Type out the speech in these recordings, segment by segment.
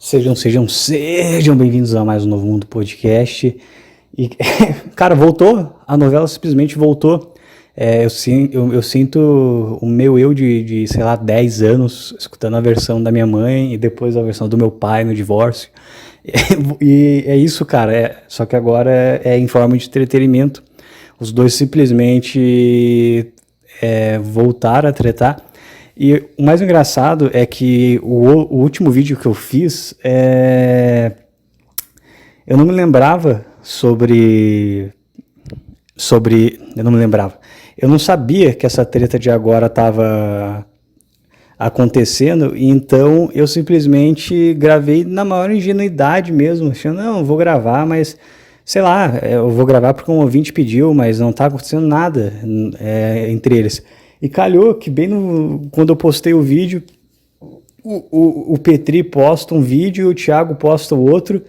Sejam bem-vindos a mais um Novo Mundo Podcast. E, cara, voltou, a novela simplesmente voltou. Eu sinto o meu eu de, sei lá, 10 anos, escutando a versão da minha mãe e depois a versão do meu pai no divórcio. E é isso, cara, só que agora é em forma de entretenimento. Os dois simplesmente voltaram a tretar. E o mais engraçado é que o último vídeo que eu fiz, eu não me lembrava eu não me lembrava. Eu não sabia que essa treta de agora estava acontecendo, e então eu simplesmente gravei na maior ingenuidade mesmo, achando, não, vou gravar, mas sei lá, eu vou gravar porque um ouvinte pediu, mas não está acontecendo nada entre eles. E calhou que quando eu postei o vídeo, o Petri posta um vídeo, o Thiago posta o outro,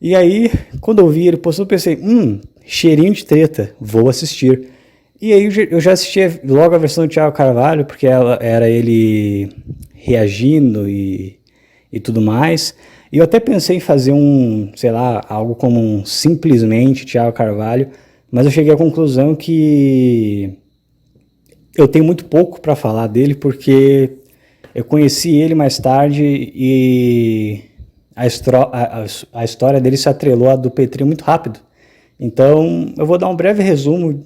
e aí, quando eu vi ele postou, eu pensei, cheirinho de treta, vou assistir. E aí eu já assisti logo a versão do Thiago Carvalho, porque era ele reagindo e tudo mais. E eu até pensei em fazer sei lá, algo como um simplesmente Thiago Carvalho, mas eu cheguei à conclusão que eu tenho muito pouco para falar dele, porque eu conheci ele mais tarde e a história dele se atrelou à do Petri muito rápido. Então eu vou dar um breve resumo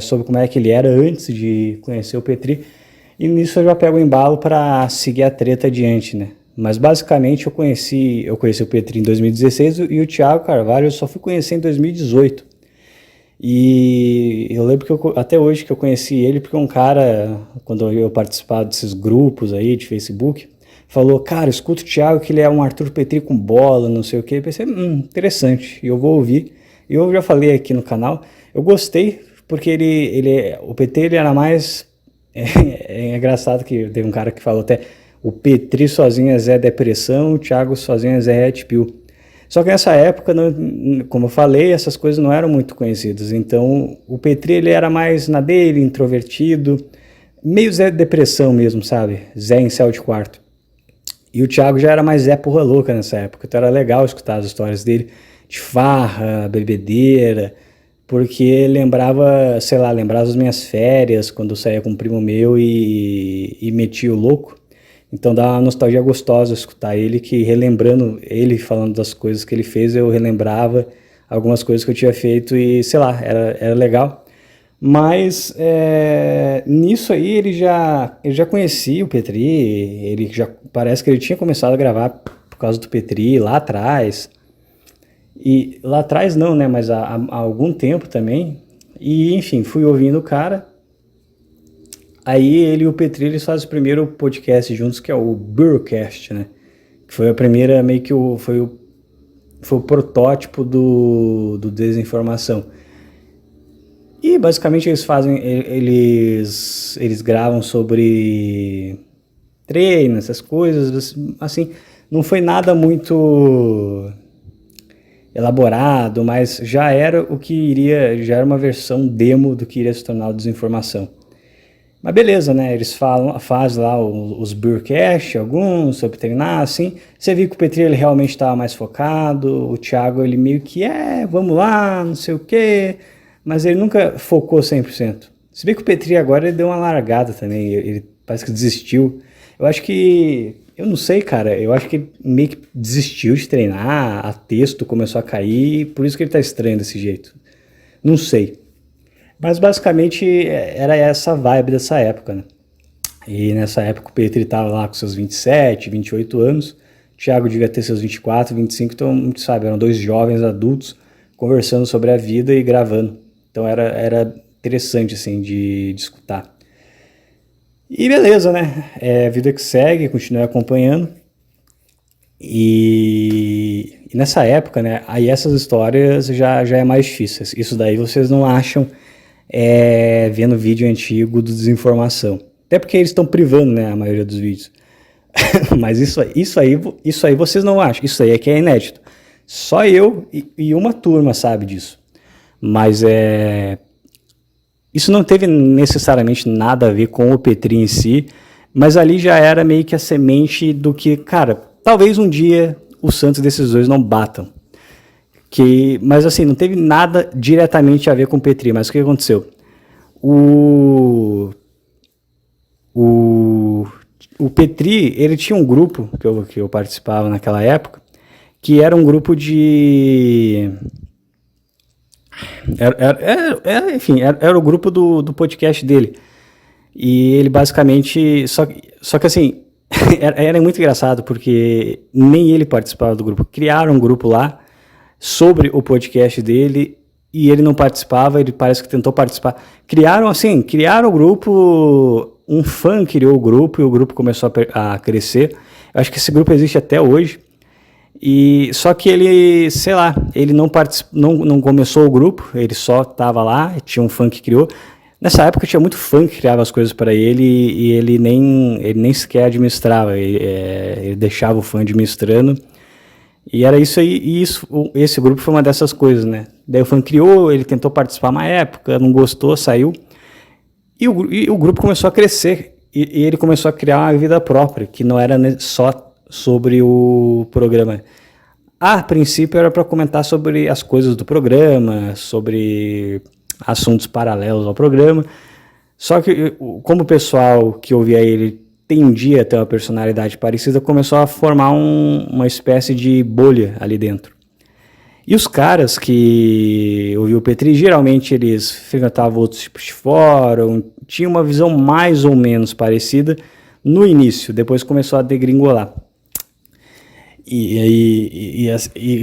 sobre como é que ele era antes de conhecer o Petri, e nisso eu já pego o embalo para seguir a treta adiante, né? Mas basicamente eu conheci o Petri em 2016 e o Thiago Carvalho eu só fui conhecer em 2018. E eu lembro que até hoje que eu conheci ele porque um cara, quando eu participava desses grupos aí de Facebook, falou, cara, escuta o Thiago que ele é um Arthur Petri com bola, não sei o que. Eu pensei, interessante, e eu vou ouvir. E eu já falei aqui no canal, eu gostei, porque o Petri ele era mais... É engraçado que teve um cara que falou até, o Petri sozinho é Zé Depressão, o Thiago sozinho é Zé Red Pill. Só que nessa época, como eu falei, essas coisas não eram muito conhecidas. Então, o Petri ele era mais na dele, introvertido, meio Zé Depressão mesmo, sabe? Zé em céu de quarto. E o Thiago já era mais Zé porra louca nessa época. Então era legal escutar as histórias dele de farra, bebedeira, porque lembrava as minhas férias, quando eu saía com um primo meu e metia o louco. Então dá uma nostalgia gostosa escutar ele, que relembrando ele falando das coisas que ele fez, eu relembrava algumas coisas que eu tinha feito e, sei lá, era legal. Mas nisso aí ele já conhecia o Petri, parece que ele tinha começado a gravar por causa do Petri lá atrás. E lá atrás não, né, mas há algum tempo também. E enfim, fui ouvindo o cara. Aí ele e o Petri, eles fazem o primeiro podcast juntos, que é o Burrocast, né? Que foi a primeira, meio que foi o protótipo do Desinformação. E basicamente eles gravam sobre treino, essas coisas, assim, não foi nada muito elaborado, mas já era uma versão demo do que iria se tornar o Desinformação. Mas beleza, né? Eles fazem lá os Burrocast, alguns, sobre treinar, assim. Você viu que o Petri ele realmente estava mais focado, o Thiago ele meio que vamos lá, não sei o quê, mas ele nunca focou 100%. Você vê que o Petri agora ele deu uma largada também, ele parece que desistiu. Eu não sei, cara, eu acho que ele meio que desistiu de treinar, a texto começou a cair, por isso que ele tá estranho desse jeito. Não sei. Mas basicamente era essa vibe dessa época, né? E nessa época o Petri estava lá com seus 27, 28 anos, o Thiago devia ter seus 24, 25, então, sabe, eram dois jovens adultos conversando sobre a vida e gravando. Então era interessante, assim, de escutar. E beleza, né? Vida que segue, continuei acompanhando. E nessa época, né? Aí essas histórias já é mais difícil. Isso daí vocês não acham vendo vídeo antigo do Desinformação. Até porque eles estão privando, né, a maioria dos vídeos. Mas isso aí vocês não acham. Isso aí é que é inédito. Só eu e uma turma sabe disso. Mas isso não teve necessariamente nada a ver com o Petri em si, mas ali já era meio que a semente do que, cara, talvez um dia os santos desses dois não batam. Mas assim, não teve nada diretamente a ver com o Petri, mas o que aconteceu? O Petri, ele tinha um grupo que eu participava naquela época, que era um grupo de... enfim, era o grupo do podcast dele. E ele basicamente... Só que assim, era muito engraçado, porque nem ele participava do grupo. Criaram um grupo lá sobre o podcast dele e ele não participava, ele parece que tentou participar. Criaram o grupo, um fã criou o grupo e o grupo começou a crescer. Eu acho que esse grupo existe até hoje. E só que ele, sei lá, ele não começou o grupo, ele só estava lá, tinha um fã que criou. Nessa época tinha muito fã que criava as coisas para ele e ele nem sequer administrava, ele deixava o fã administrando. E era isso aí, e esse grupo foi uma dessas coisas, né? Daí o fã criou, ele tentou participar uma época, não gostou, saiu. E o grupo começou a crescer, e ele começou a criar uma vida própria, que não era só sobre o programa. A princípio era para comentar sobre as coisas do programa, sobre assuntos paralelos ao programa. Só que como o pessoal que ouvia ele tendia a ter uma personalidade parecida, começou a formar uma espécie de bolha ali dentro. E os caras que ouviam o Petri, geralmente eles frequentavam outros tipos de fórum, tinham uma visão mais ou menos parecida no início, depois começou a degringolar. E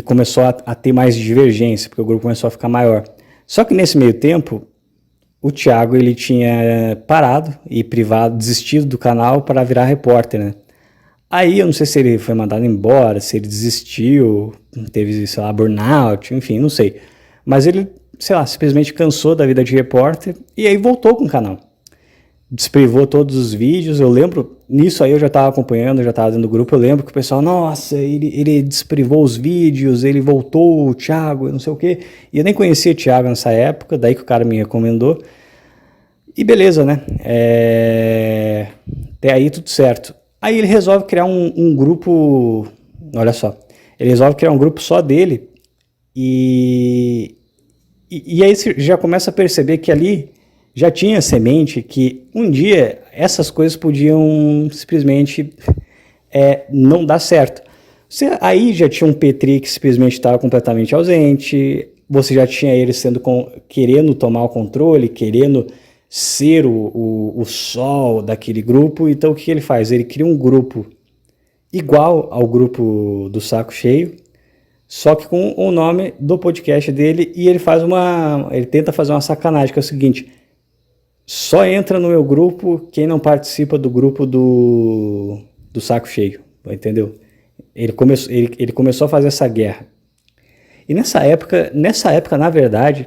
começou a ter mais divergência, porque o grupo começou a ficar maior. Só que nesse meio tempo, o Thiago ele tinha parado e desistido do canal para virar repórter, né? Aí eu não sei se ele foi mandado embora, se ele desistiu, teve, sei lá, burnout, enfim, não sei. Mas ele, sei lá, simplesmente cansou da vida de repórter e aí voltou com o canal. Desprivou todos os vídeos, eu lembro, nisso aí eu já estava acompanhando, já estava dentro do grupo, eu lembro que o pessoal, nossa, ele desprivou os vídeos, ele voltou, o Thiago, não sei o quê. E eu nem conhecia o Thiago nessa época, daí que o cara me recomendou. E beleza, né? Até aí tudo certo. Aí ele resolve criar um grupo, olha só, ele resolve criar um grupo só dele e aí você já começa a perceber que ali já tinha semente que um dia essas coisas podiam simplesmente não dar certo. Aí já tinha um Petri que simplesmente estava completamente ausente, você já tinha ele querendo tomar o controle, querendo ser o sol daquele grupo. Então o que ele faz? Ele cria um grupo igual ao grupo do Saco Cheio, só que com o nome do podcast dele, e ele tenta fazer uma sacanagem, que é o seguinte: só entra no meu grupo quem não participa do grupo do Saco Cheio, entendeu? Ele começou a fazer essa guerra. E nessa época, na verdade,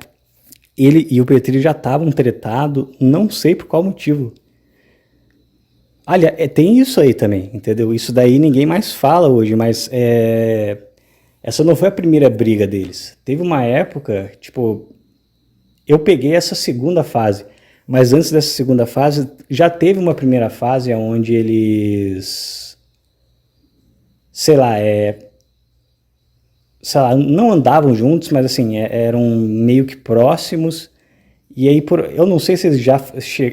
ele e o Petri já estavam tretados, não sei por qual motivo. Aliás, tem isso aí também, entendeu? Isso daí ninguém mais fala hoje, mas essa não foi a primeira briga deles. Teve uma época, tipo, eu peguei essa segunda fase, mas antes dessa segunda fase, já teve uma primeira fase onde eles, sei lá, não andavam juntos, mas assim, eram meio que próximos. E aí, eu não sei se eles já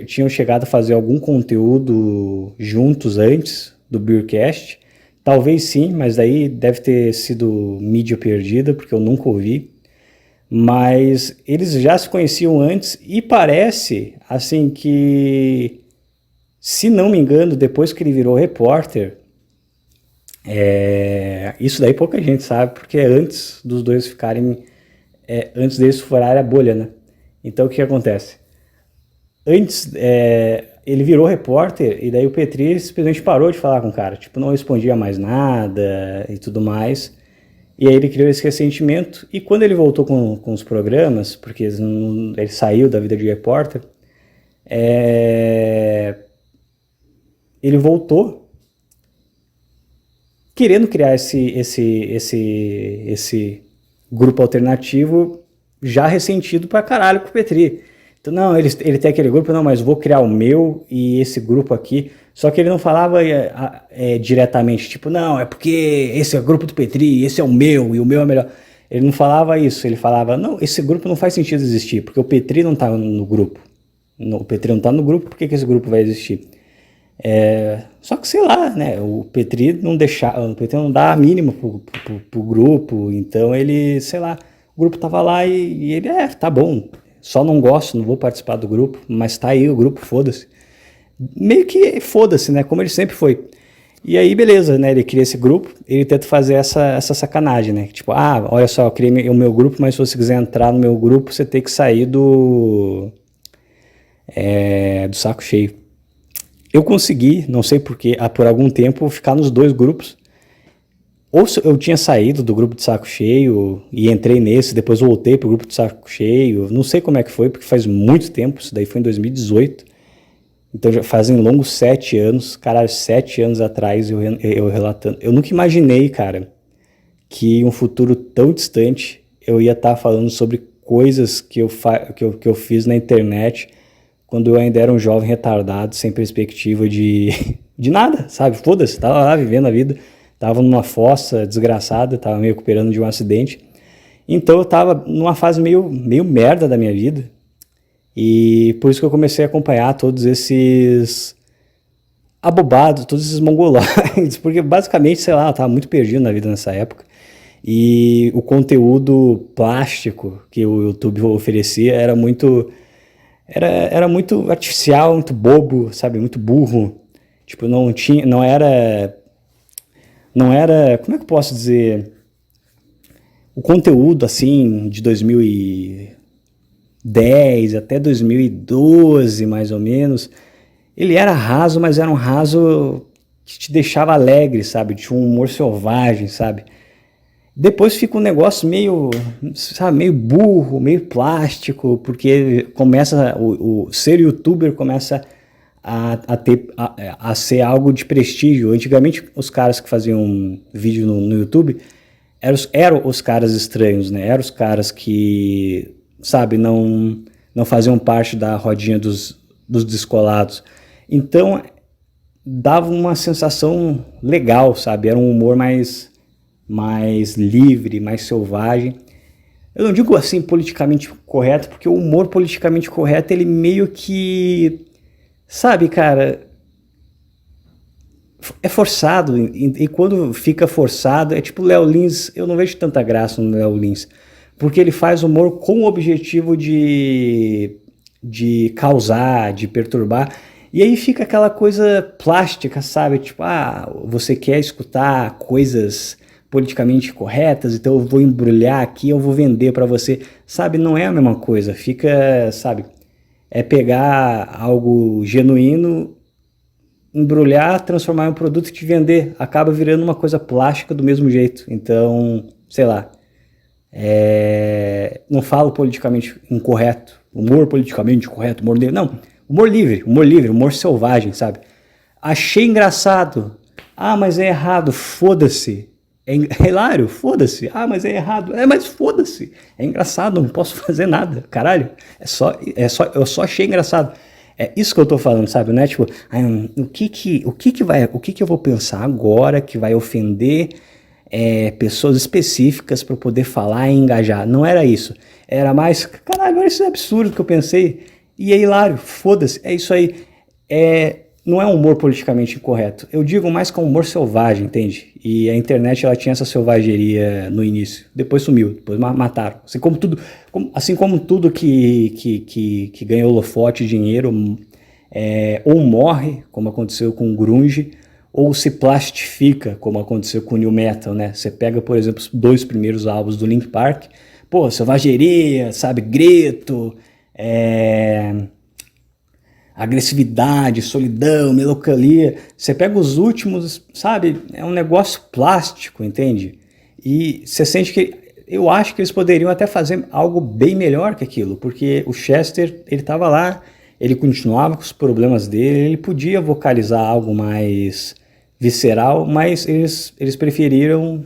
tinham chegado a fazer algum conteúdo juntos antes do Beercast. Talvez sim, mas daí deve ter sido mídia perdida, porque eu nunca ouvi. Mas eles já se conheciam antes e parece, assim, que, se não me engano, depois que ele virou repórter, isso daí pouca gente sabe, porque é antes dos dois ficarem, antes deles furarem a bolha, né? Então o que acontece? Antes, ele virou repórter e daí o Petri simplesmente parou de falar com o cara, tipo, não respondia mais nada e tudo mais. E aí ele criou esse ressentimento, e quando ele voltou com os programas, porque ele saiu da vida de repórter, ele voltou querendo criar esse grupo alternativo, já ressentido pra caralho com o Petri. Então, não, ele tem aquele grupo, não, mas vou criar o meu e esse grupo aqui. Só que ele não falava diretamente, tipo, não, é porque esse é o grupo do Petri, esse é o meu, e o meu é melhor. Ele não falava isso, ele falava, não, esse grupo não faz sentido existir, porque o Petri não tá no grupo. O Petri não tá no grupo, por que esse grupo vai existir? Só que sei lá, né? O Petri não dá a mínima pro grupo, então ele, sei lá, o grupo tava lá e ele, tá bom, só não gosto, não vou participar do grupo, mas tá aí o grupo, foda-se. Meio que foda-se, né? Como ele sempre foi. E aí, beleza, né? Ele cria esse grupo, ele tenta fazer essa sacanagem, né? Tipo, olha só, eu criei o meu grupo, mas se você quiser entrar no meu grupo, você tem que sair do saco cheio. Eu consegui, não sei porquê, por algum tempo, ficar nos dois grupos. Ou eu tinha saído do grupo de saco cheio e entrei nesse, depois voltei pro grupo de saco cheio. Não sei como é que foi, porque faz muito tempo, isso daí foi em 2018. Então já fazem longos 7 anos, caralho, 7 anos atrás eu relatando. Eu nunca imaginei, cara, que em um futuro tão distante eu ia estar falando sobre coisas que eu fiz na internet quando eu ainda era um jovem retardado, sem perspectiva de nada, sabe? Foda-se, tava lá vivendo a vida, tava numa fossa desgraçada, tava me recuperando de um acidente. Então eu tava numa fase meio merda da minha vida. E por isso que eu comecei a acompanhar todos esses abobados, todos esses mongoloides, porque basicamente, sei lá, eu tava muito perdido na vida nessa época. E o conteúdo plástico que o YouTube oferecia era muito artificial, muito bobo, sabe, muito burro. Tipo, não era, como é que eu posso dizer? O conteúdo, assim, de 2010 até 2012, mais ou menos, ele era raso, mas era um raso que te deixava alegre, sabe? Tinha um humor selvagem, sabe? Depois fica um negócio meio, sabe, meio burro, meio plástico, porque começa o ser youtuber começa a ser algo de prestígio. Antigamente os caras que faziam vídeo no YouTube eram os caras estranhos, né? Eram os caras que, sabe, não faziam parte da rodinha dos descolados. Então dava uma sensação legal, sabe? Era um humor mais livre, mais selvagem. Eu não digo assim politicamente correto, porque o humor politicamente correto, ele meio que, sabe, cara, é forçado, e quando fica forçado, é tipo o Léo Lins. Eu não vejo tanta graça no Léo Lins, porque ele faz humor com o objetivo de causar, de perturbar, e aí fica aquela coisa plástica, sabe? Tipo, você quer escutar coisas politicamente corretas, então eu vou embrulhar aqui, eu vou vender para você, sabe? Não é a mesma coisa, fica, sabe? É pegar algo genuíno, embrulhar, transformar em um produto e te vender, acaba virando uma coisa plástica do mesmo jeito. Então, sei lá, não falo politicamente incorreto, humor politicamente correto, humor livre, não, humor livre, humor selvagem, sabe? Achei engraçado, mas é errado, foda-se. É hilário, foda-se. Mas é errado. Mas foda-se. É engraçado, não posso fazer nada. Caralho. Eu só achei engraçado. É isso que eu tô falando, sabe? Não é tipo, o que eu vou pensar agora que vai ofender pessoas específicas para eu poder falar e engajar. Não era isso. Era mais, caralho, isso é absurdo que eu pensei. E é hilário, foda-se. É isso aí. Não é um humor politicamente incorreto. Eu digo mais que um humor selvagem, entende? E a internet, ela tinha essa selvageria no início. Depois sumiu, depois mataram. Assim como tudo que ganha holofote e dinheiro, ou morre, como aconteceu com o grunge, ou se plastifica, como aconteceu com o new metal, né? Você pega, por exemplo, os 2 primeiros álbuns do Linkin Park, selvageria, sabe, grito, agressividade, solidão, melancolia. Você pega os últimos, sabe? É um negócio plástico, entende? E você sente que... Eu acho que eles poderiam até fazer algo bem melhor que aquilo, porque o Chester, ele estava lá, ele continuava com os problemas dele, ele podia vocalizar algo mais visceral, mas eles preferiram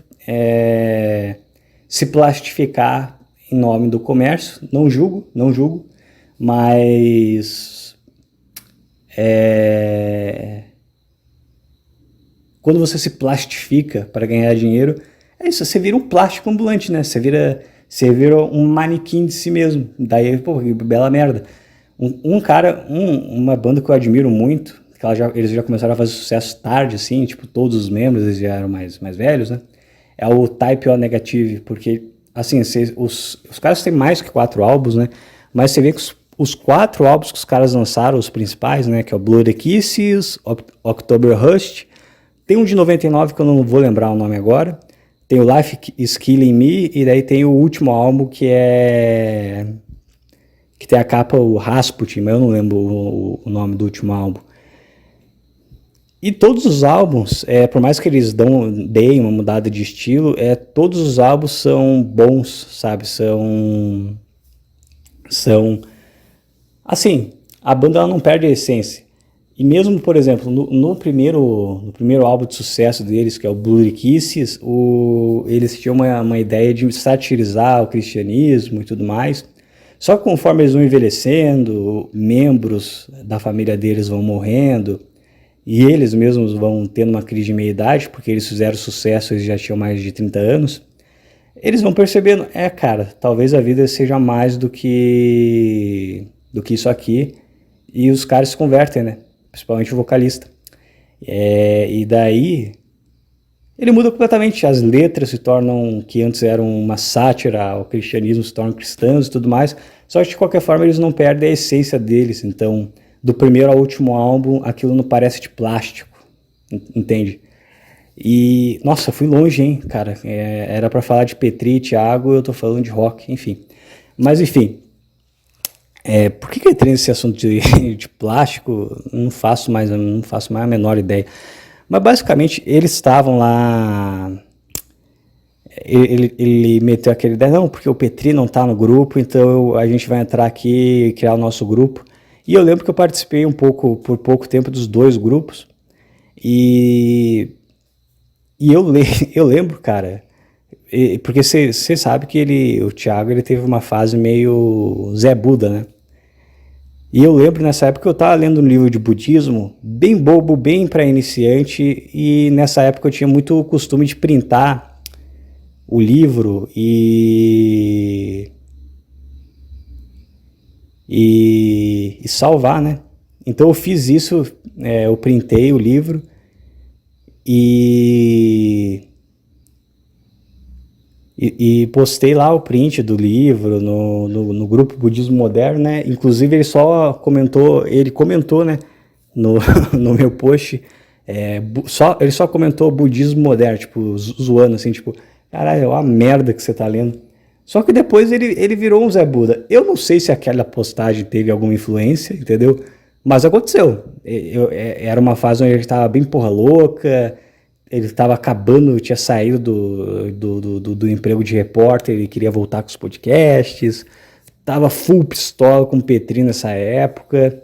se plastificar em nome do comércio. Não julgo, mas... quando você se plastifica para ganhar dinheiro, é isso, você vira um plástico ambulante, né? Você vira um manequim de si mesmo. Daí, pô, que bela merda. Uma banda que eu admiro muito, que eles já começaram a fazer sucesso tarde, assim, tipo, todos os membros, eles já eram mais velhos, né? É o Type O Negative, porque, assim, os caras têm mais que 4 álbuns, né? Mas você vê que os 4 álbuns que os caras lançaram, os principais, né? Que é o Bloody Kisses, October Rust, tem um de 99 que eu não vou lembrar o nome agora, tem o Life is Killing Me, e daí tem o último álbum que tem a capa, o Rasputin, mas eu não lembro o nome do último álbum. E todos os álbuns, por mais que eles deem uma mudada de estilo, todos os álbuns são bons, sabe? São assim, a banda ela não perde a essência. E mesmo, por exemplo, no primeiro álbum de sucesso deles, que é o Bloody Kisses, eles tinham uma ideia de satirizar o cristianismo e tudo mais. Só que conforme eles vão envelhecendo, membros da família deles vão morrendo, e eles mesmos vão tendo uma crise de meia-idade, porque eles fizeram sucesso, eles já tinham mais de 30 anos, eles vão percebendo, cara, talvez a vida seja mais do que isso aqui, e os caras se convertem, né? Principalmente o vocalista. E daí ele muda completamente, as letras se tornam, que antes eram uma sátira ao cristianismo, se tornam cristãos e tudo mais, só que de qualquer forma eles não perdem a essência deles, então do primeiro ao último álbum aquilo não parece de plástico, entende? E, nossa, fui longe, hein, cara, era pra falar de Petri e Thiago, eu tô falando de rock, enfim. Mas enfim, por que eu entrei nesse assunto de plástico? Não faço mais a menor ideia. Mas basicamente eles estavam lá. Ele meteu aquela ideia, não, porque o Petri não tá no grupo, então a gente vai entrar aqui e criar o nosso grupo. E eu lembro que eu participei por pouco tempo dos 2 grupos. E eu lembro, cara, porque você sabe que o Thiago ele teve uma fase meio Zé Buda, né? E eu lembro nessa época que eu estava lendo um livro de budismo, bem bobo, bem para iniciante, e nessa época eu tinha muito costume de printar o livro e salvar, né? Então eu fiz isso, eu printei o livro e postei lá o print do livro no grupo Budismo Moderno, né? Inclusive ele comentou, né, no meu post, ele só comentou Budismo Moderno, tipo, zoando, assim, tipo, caralho, é uma merda que você tá lendo. Só que depois ele virou um Zé Buda. Eu não sei se aquela postagem teve alguma influência, entendeu? Mas aconteceu. Era uma fase onde ele tava bem porra louca, ele estava acabando, tinha saído do emprego de repórter, ele queria voltar com os podcasts, estava full pistola com o Petri nessa época,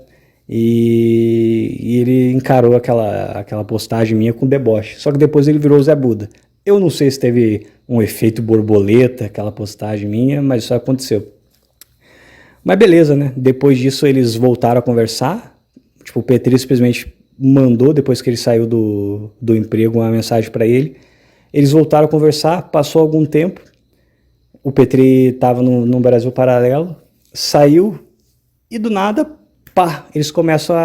e ele encarou aquela postagem minha com deboche. Só que depois ele virou o Zé Buda. Eu não sei se teve um efeito borboleta, aquela postagem minha, mas isso aconteceu. Mas beleza, né? Depois disso eles voltaram a conversar, tipo, o Petri simplesmente mandou, depois que ele saiu do emprego, uma mensagem para ele. Eles voltaram a conversar, passou algum tempo, o Petri estava no Brasil Paralelo, saiu e do nada, pá, eles começam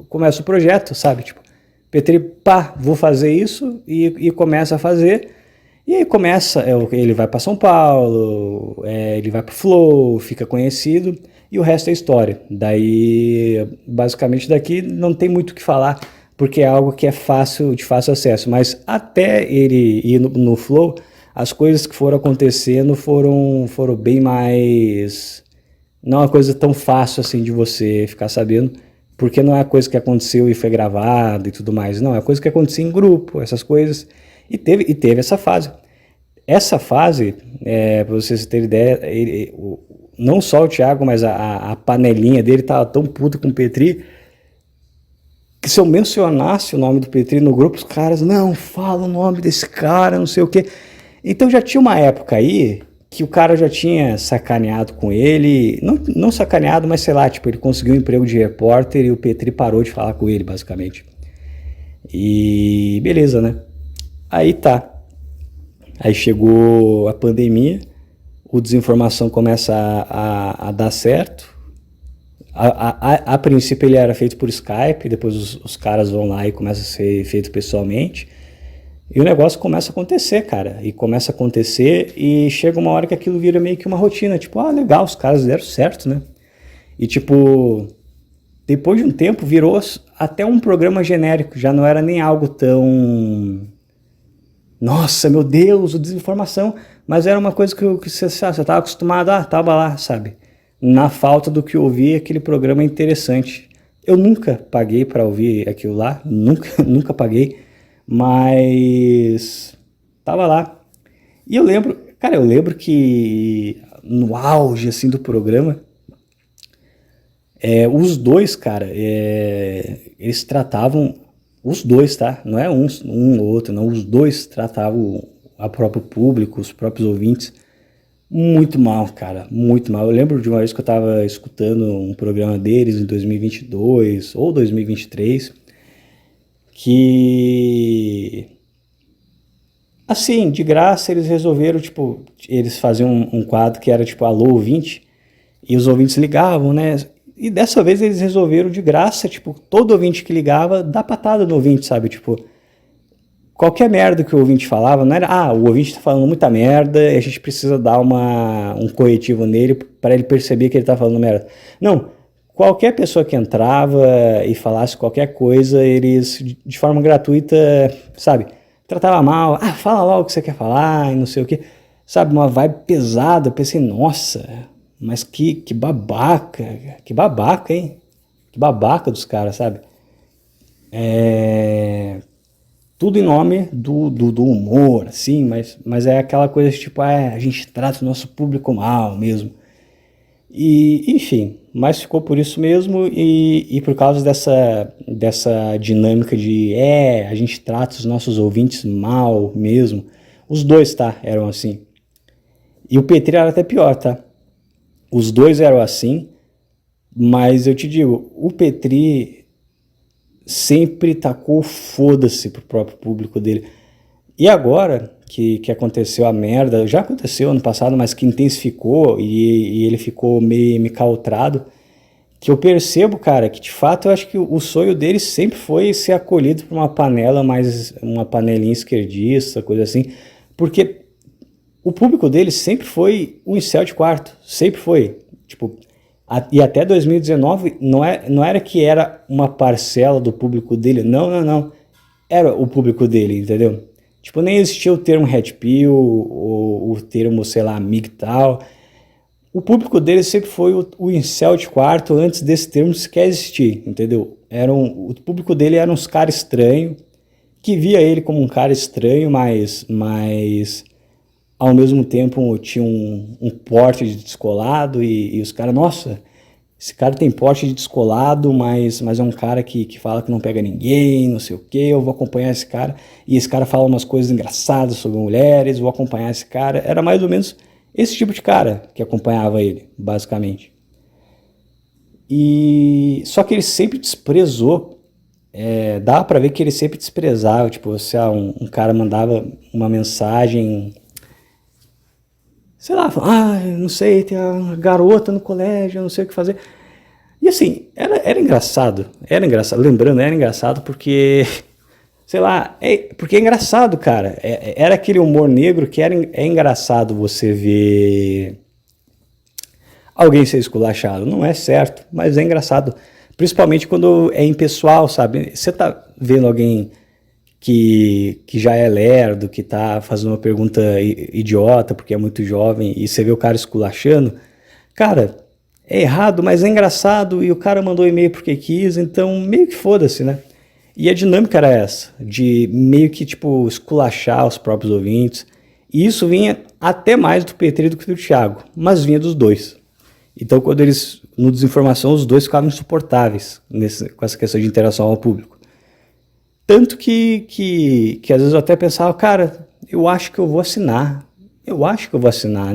começa o projeto, sabe? Tipo, Petri, pá, vou fazer isso e começa a fazer. E aí começa, ele vai para São Paulo, ele vai pro Flow, fica conhecido, e o resto é história. Daí, basicamente daqui não tem muito o que falar, porque é algo que é de fácil acesso. Mas até ele ir no Flow, as coisas que foram acontecendo foram bem mais... Não é uma coisa tão fácil assim de você ficar sabendo, porque não é a coisa que aconteceu e foi gravada e tudo mais. Não, é a coisa que aconteceu em grupo, essas coisas. E teve essa fase. Essa fase, para vocês terem ideia, não só o Thiago, mas a panelinha dele tava tão puta com o Petri, que se eu mencionasse o nome do Petri no grupo, os caras, não, fala o nome desse cara, não sei o quê. Então já tinha uma época aí que o cara já tinha sacaneado com ele, não sacaneado, mas sei lá, tipo, ele conseguiu um emprego de repórter e o Petri parou de falar com ele, basicamente. E beleza, né? Aí tá. Aí chegou a pandemia, o Desinformação começa a dar certo. A princípio ele era feito por Skype, depois os caras vão lá e começa a ser feito pessoalmente. E o negócio começa a acontecer, cara. E começa a acontecer e chega uma hora que aquilo vira meio que uma rotina. Tipo, ah, legal, os caras deram certo, né? E tipo, depois de um tempo virou até um programa genérico. Já não era nem algo tão... Nossa, meu Deus, o Desinformação. Mas era uma coisa que você estava acostumado, tava lá, sabe? Na falta do que ouvir, aquele programa interessante. Eu nunca paguei para ouvir aquilo lá, nunca paguei, mas tava lá. E eu lembro que no auge assim do programa, os dois, cara, eles tratavam, os dois, tá? Não é um ou outro, não, os dois tratavam o próprio público, os próprios ouvintes, muito mal, cara, muito mal. Eu lembro de uma vez que eu tava escutando um programa deles em 2022 ou 2023, que, assim, de graça eles resolveram, tipo, eles faziam um quadro que era tipo Alô Ouvinte, e os ouvintes ligavam, né? E dessa vez eles resolveram de graça, tipo, todo ouvinte que ligava, dá patada no ouvinte, sabe? Tipo, qualquer merda que o ouvinte falava, não era, o ouvinte tá falando muita merda e a gente precisa dar um corretivo nele para ele perceber que ele tá falando merda. Não, qualquer pessoa que entrava e falasse qualquer coisa, eles, de forma gratuita, sabe, tratava mal, fala logo o que você quer falar e não sei o que, sabe, uma vibe pesada. Eu pensei, nossa, mas que babaca, hein? Que babaca dos caras, sabe? Tudo em nome do humor, assim, mas é aquela coisa tipo, a gente trata o nosso público mal mesmo. E, enfim, mas ficou por isso mesmo e por causa dessa dinâmica de, a gente trata os nossos ouvintes mal mesmo. Os dois, tá, eram assim. E o Petri era até pior, tá? Os dois eram assim, mas eu te digo, o Petri sempre tacou foda-se pro próprio público dele. E agora que aconteceu a merda, já aconteceu ano passado, mas que intensificou e ele ficou meio caltrado, que eu percebo, cara, que de fato eu acho que o sonho dele sempre foi ser acolhido por uma panela, mais uma panelinha esquerdista, coisa assim, porque o público dele sempre foi o incel de quarto, sempre foi, tipo, e até 2019 não era que era uma parcela do público dele, não, era o público dele, entendeu? Tipo, nem existia o termo red pill, ou o termo, sei lá, MGTOW. O público dele sempre foi o incel de quarto antes desse termo sequer existir, entendeu? O público dele eram uns caras estranhos, que via ele como um cara estranho, mas ao mesmo tempo tinha um porte de descolado e os caras, nossa, esse cara tem porte de descolado, mas é um cara que fala que não pega ninguém, não sei o que, eu vou acompanhar esse cara, e esse cara fala umas coisas engraçadas sobre mulheres, vou acompanhar esse cara. Era mais ou menos esse tipo de cara que acompanhava ele, basicamente. E só que ele sempre desprezou, dá pra ver que ele sempre desprezava, tipo, se um cara mandava uma mensagem, sei lá, não sei, tem uma garota no colégio, eu não sei o que fazer. E assim, era engraçado, lembrando, era engraçado porque, sei lá, porque é engraçado, cara. Era aquele humor negro que é engraçado você ver alguém ser esculachado. Não é certo, mas é engraçado. Principalmente quando é impessoal, sabe? Você tá vendo alguém que já é lerdo, que tá fazendo uma pergunta idiota porque é muito jovem, e você vê o cara esculachando, cara, é errado, mas é engraçado, e o cara mandou e-mail porque quis, então meio que foda-se, né? E a dinâmica era essa, de meio que, tipo, esculachar os próprios ouvintes, e isso vinha até mais do Petri do que do Thiago, mas vinha dos dois. Então, quando eles, no Desinformação, os dois ficavam insuportáveis com essa questão de interação ao público. Tanto que às vezes eu até pensava, cara, eu acho que eu vou assinar,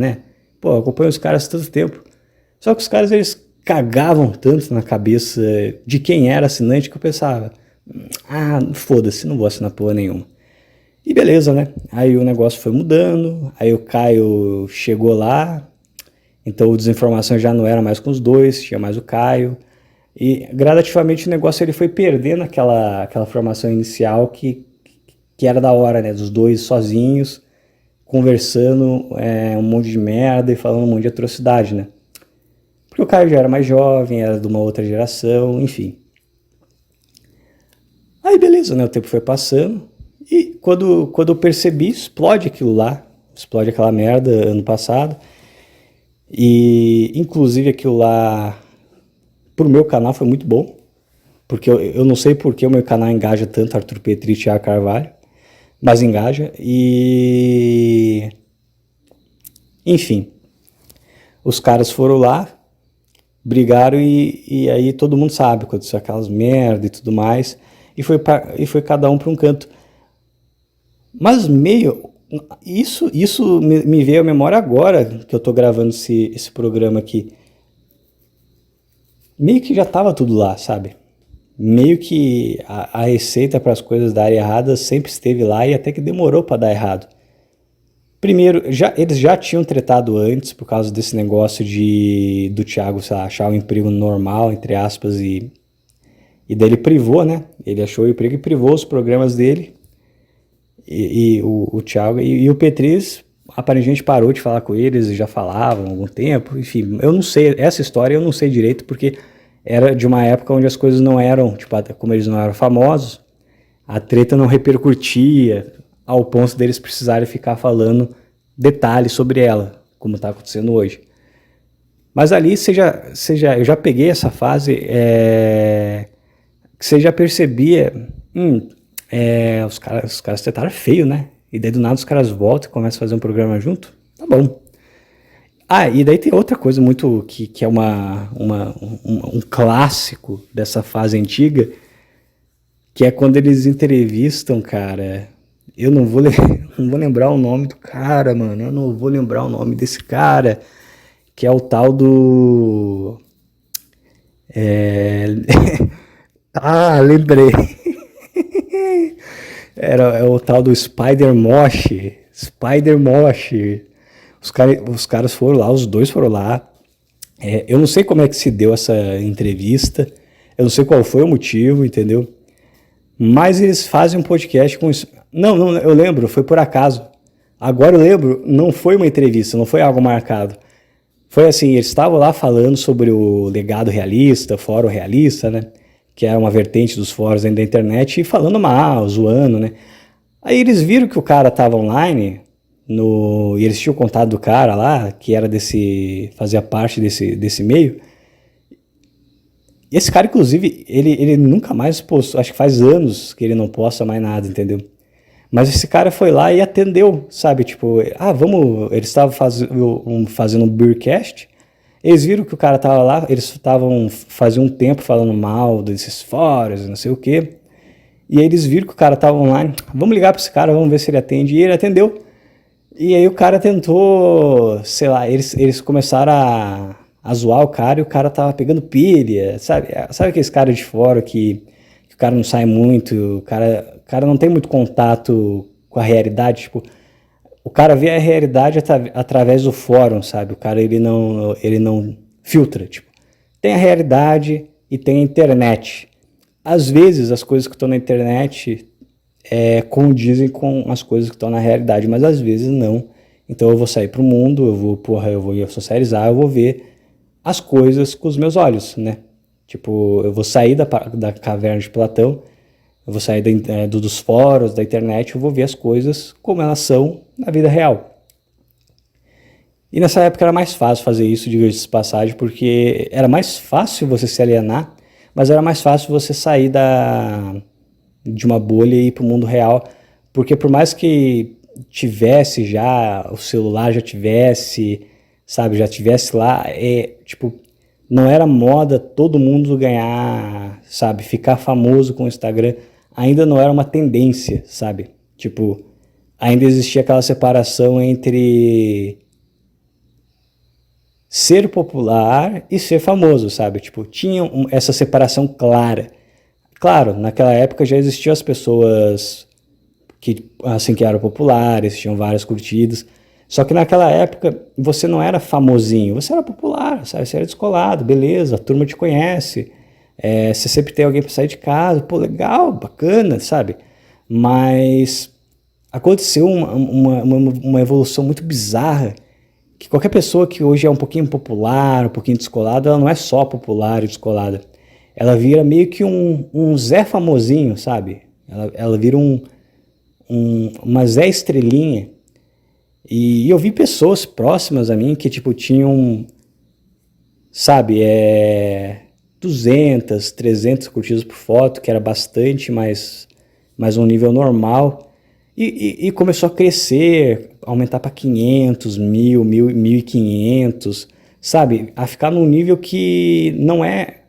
né? Pô, eu acompanho os caras há tanto tempo. Só que os caras, eles cagavam tanto na cabeça de quem era assinante que eu pensava, Ah, foda-se, não vou assinar porra nenhuma. E beleza, né? Aí o negócio foi mudando, aí o Caio chegou lá, então o Desinformação já não era mais com os dois, tinha mais o Caio. E gradativamente o negócio ele foi perdendo aquela formação inicial que era da hora, né? Dos dois sozinhos, conversando um monte de merda e falando um monte de atrocidade, né? Porque o Caio já era mais jovem, era de uma outra geração, enfim. Aí beleza, né? O tempo foi passando. E quando eu percebi, explode aquilo lá. Explode aquela merda ano passado. E inclusive aquilo lá, pro meu canal, foi muito bom. Porque eu não sei porque o meu canal engaja tanto Arthur Petri e Thiago Carvalho. Mas engaja. E. Enfim. Os caras foram lá, brigaram e aí todo mundo sabe, aconteceu aquelas merda e tudo mais. E foi cada um para um canto. Mas meio. Isso me veio à memória agora que eu tô gravando esse programa aqui. Meio que já tava tudo lá, sabe? Meio que a receita para as coisas darem errado sempre esteve lá e até que demorou para dar errado. Primeiro, eles já tinham tretado antes por causa desse negócio do Thiago, sei lá, achar um emprego normal, entre aspas, e daí ele privou, né? Ele achou o emprego e privou os programas dele. E o Thiago e o Petris aparentemente parou de falar com eles e já falavam há algum tempo. Enfim, eu não sei, essa história eu não sei direito porque era de uma época onde as coisas não eram, tipo, como eles não eram famosos, a treta não repercutia ao ponto deles precisarem ficar falando detalhes sobre ela, como está acontecendo hoje. Mas ali eu já peguei essa fase que você já percebia, os caras tretaram feio, né? E daí do nada os caras voltam e começam a fazer um programa junto. Tá bom. Ah, e daí tem outra coisa muito que é um clássico dessa fase antiga, que é quando eles entrevistam, cara. Eu não vou, não vou lembrar o nome do cara, mano. Eu não vou lembrar o nome desse cara, que é o tal do. É... ah, lembrei. É o tal do Spider Mosh. Spider Mosh. Os caras foram lá, os dois foram lá. Eu não sei como é que se deu essa entrevista. Eu não sei qual foi o motivo, entendeu? Mas eles fazem um podcast com isso. Não, eu lembro, foi por acaso. Agora eu lembro, não foi uma entrevista, não foi algo marcado. Foi assim, eles estavam lá falando sobre o legado realista, fórum realista, né? Que era uma vertente dos fóruns da internet, e falando mal, zoando, né? Aí eles viram que o cara tava online, e eles tinham contato do cara lá, que era fazia parte desse meio. E esse cara, inclusive, ele nunca mais postou, acho que faz anos que ele não posta mais nada, entendeu? Mas esse cara foi lá e atendeu, sabe? Tipo, eles estavam fazendo um Beercast, eles viram que o cara tava lá, eles estavam fazia um tempo falando mal desses fóruns, não sei o quê. E aí eles viram que o cara tava online, vamos ligar para esse cara, vamos ver se ele atende. E ele atendeu. E aí o cara tentou, sei lá, eles começaram a zoar o cara e o cara tava pegando pilha, sabe? Sabe aqueles caras de fora que o cara não sai muito, o cara não tem muito contato com a realidade, tipo, o cara vê a realidade através do fórum, sabe? O cara, ele não filtra, tipo, tem a realidade e tem a internet. Às vezes as coisas que estão na internet condizem com as coisas que estão na realidade, mas às vezes não. Então eu vou sair pro mundo, eu vou socializar, eu vou ver as coisas com os meus olhos, né? Tipo, eu vou sair da caverna de Platão, eu vou sair dos fóruns, da internet, eu vou ver as coisas como elas são na vida real. E nessa época era mais fácil fazer isso, diga-se de passagem, porque era mais fácil você se alienar, mas era mais fácil você sair de uma bolha e ir para o mundo real, porque por mais que tivesse já, o celular já tivesse, sabe, já tivesse lá, tipo, não era moda todo mundo ganhar, sabe, ficar famoso com o Instagram, ainda não era uma tendência, sabe, tipo, ainda existia aquela separação entre ser popular e ser famoso, sabe, tipo, tinha essa separação clara Claro, naquela época já existiam as pessoas que, assim, que eram populares, tinham várias curtidas. Só que naquela época você não era famosinho, você era popular, sabe? Você era descolado, beleza, a turma te conhece, você sempre tem alguém para sair de casa, pô, legal, bacana, sabe? Mas aconteceu uma evolução muito bizarra, que qualquer pessoa que hoje é um pouquinho popular, um pouquinho descolada, ela não é só popular e descolada. Ela vira meio que um Zé famosinho, sabe? Ela vira uma Zé estrelinha. E eu vi pessoas próximas a mim que, tipo, tinham, sabe, 200, 300 curtidas por foto, que era bastante, mas um nível normal. E começou a crescer, aumentar para 500, 1000, 1500, sabe? A ficar num nível que não é,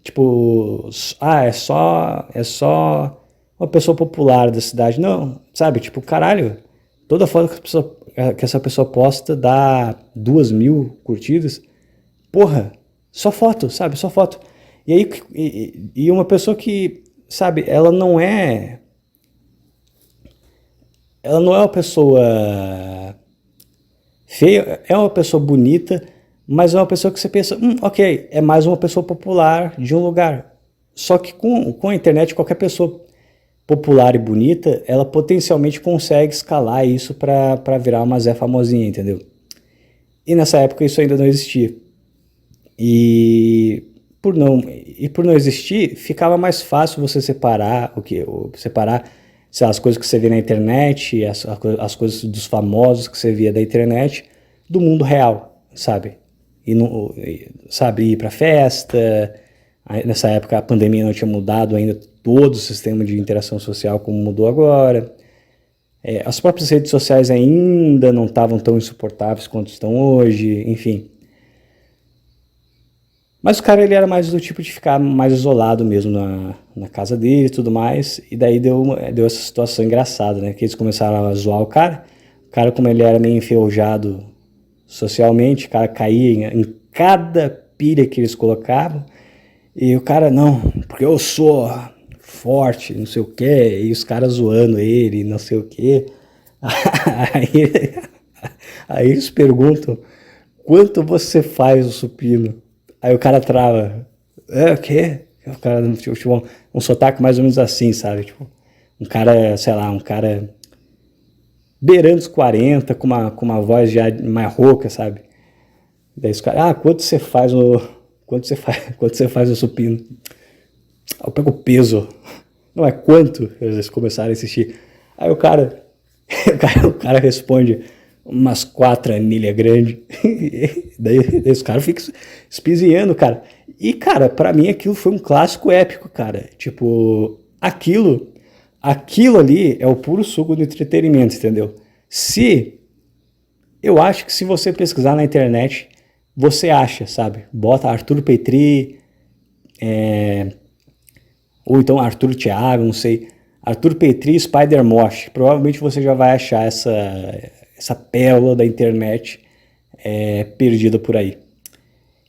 tipo, é só uma pessoa popular da cidade. Não, sabe? Tipo, caralho, toda foto que essa pessoa posta dá 2000 curtidas. Porra, só foto, sabe? Só foto. E aí, e uma pessoa que, sabe, ela não é uma pessoa feia, é uma pessoa bonita, mas é uma pessoa que você pensa, ok, é mais uma pessoa popular de um lugar. Só que com a internet, qualquer pessoa popular e bonita, ela potencialmente consegue escalar isso para virar uma Zé famosinha, entendeu? E nessa época isso ainda não existia. E por não existir, ficava mais fácil você separar sei lá, as coisas que você vê na internet, as coisas dos famosos que você via da internet, do mundo real, sabe? Sabe, ir pra festa. Nessa época a pandemia não tinha mudado ainda todo o sistema de interação social como mudou agora. As próprias redes sociais ainda não estavam tão insuportáveis quanto estão hoje, enfim. Mas o cara, ele era mais do tipo de ficar mais isolado mesmo na casa dele e tudo mais. E daí deu essa situação engraçada, né? Que eles começaram a zoar o cara. O cara, como ele era meio enferrujado socialmente, o cara caía em cada pilha que eles colocavam. E o cara, não, porque eu sou forte, não sei o quê. E os caras zoando ele, não sei o quê. Aí eles perguntam, quanto você faz o supino? Aí o cara trava. O quê? O cara, tipo, um sotaque mais ou menos assim, sabe? Tipo, um cara, sei lá, um cara beirando os 40, com uma voz já mais rouca, sabe? Daí os caras, quanto você faz o supino? Eu pego o peso. Não é quanto? Eles começaram a insistir. Aí o cara responde, umas 4 anilhas grandes. daí os caras ficam espizinhando, cara. E, cara, pra mim aquilo foi um clássico épico, cara. Tipo, aquilo ali é o puro suco do entretenimento, entendeu? Eu acho que se você pesquisar na internet, você acha, sabe? Bota Arthur Petri, ou então Arthur Thiago, não sei. Arthur Petri, Spider-Mosh. Provavelmente você já vai achar essa pérola da internet perdida por aí.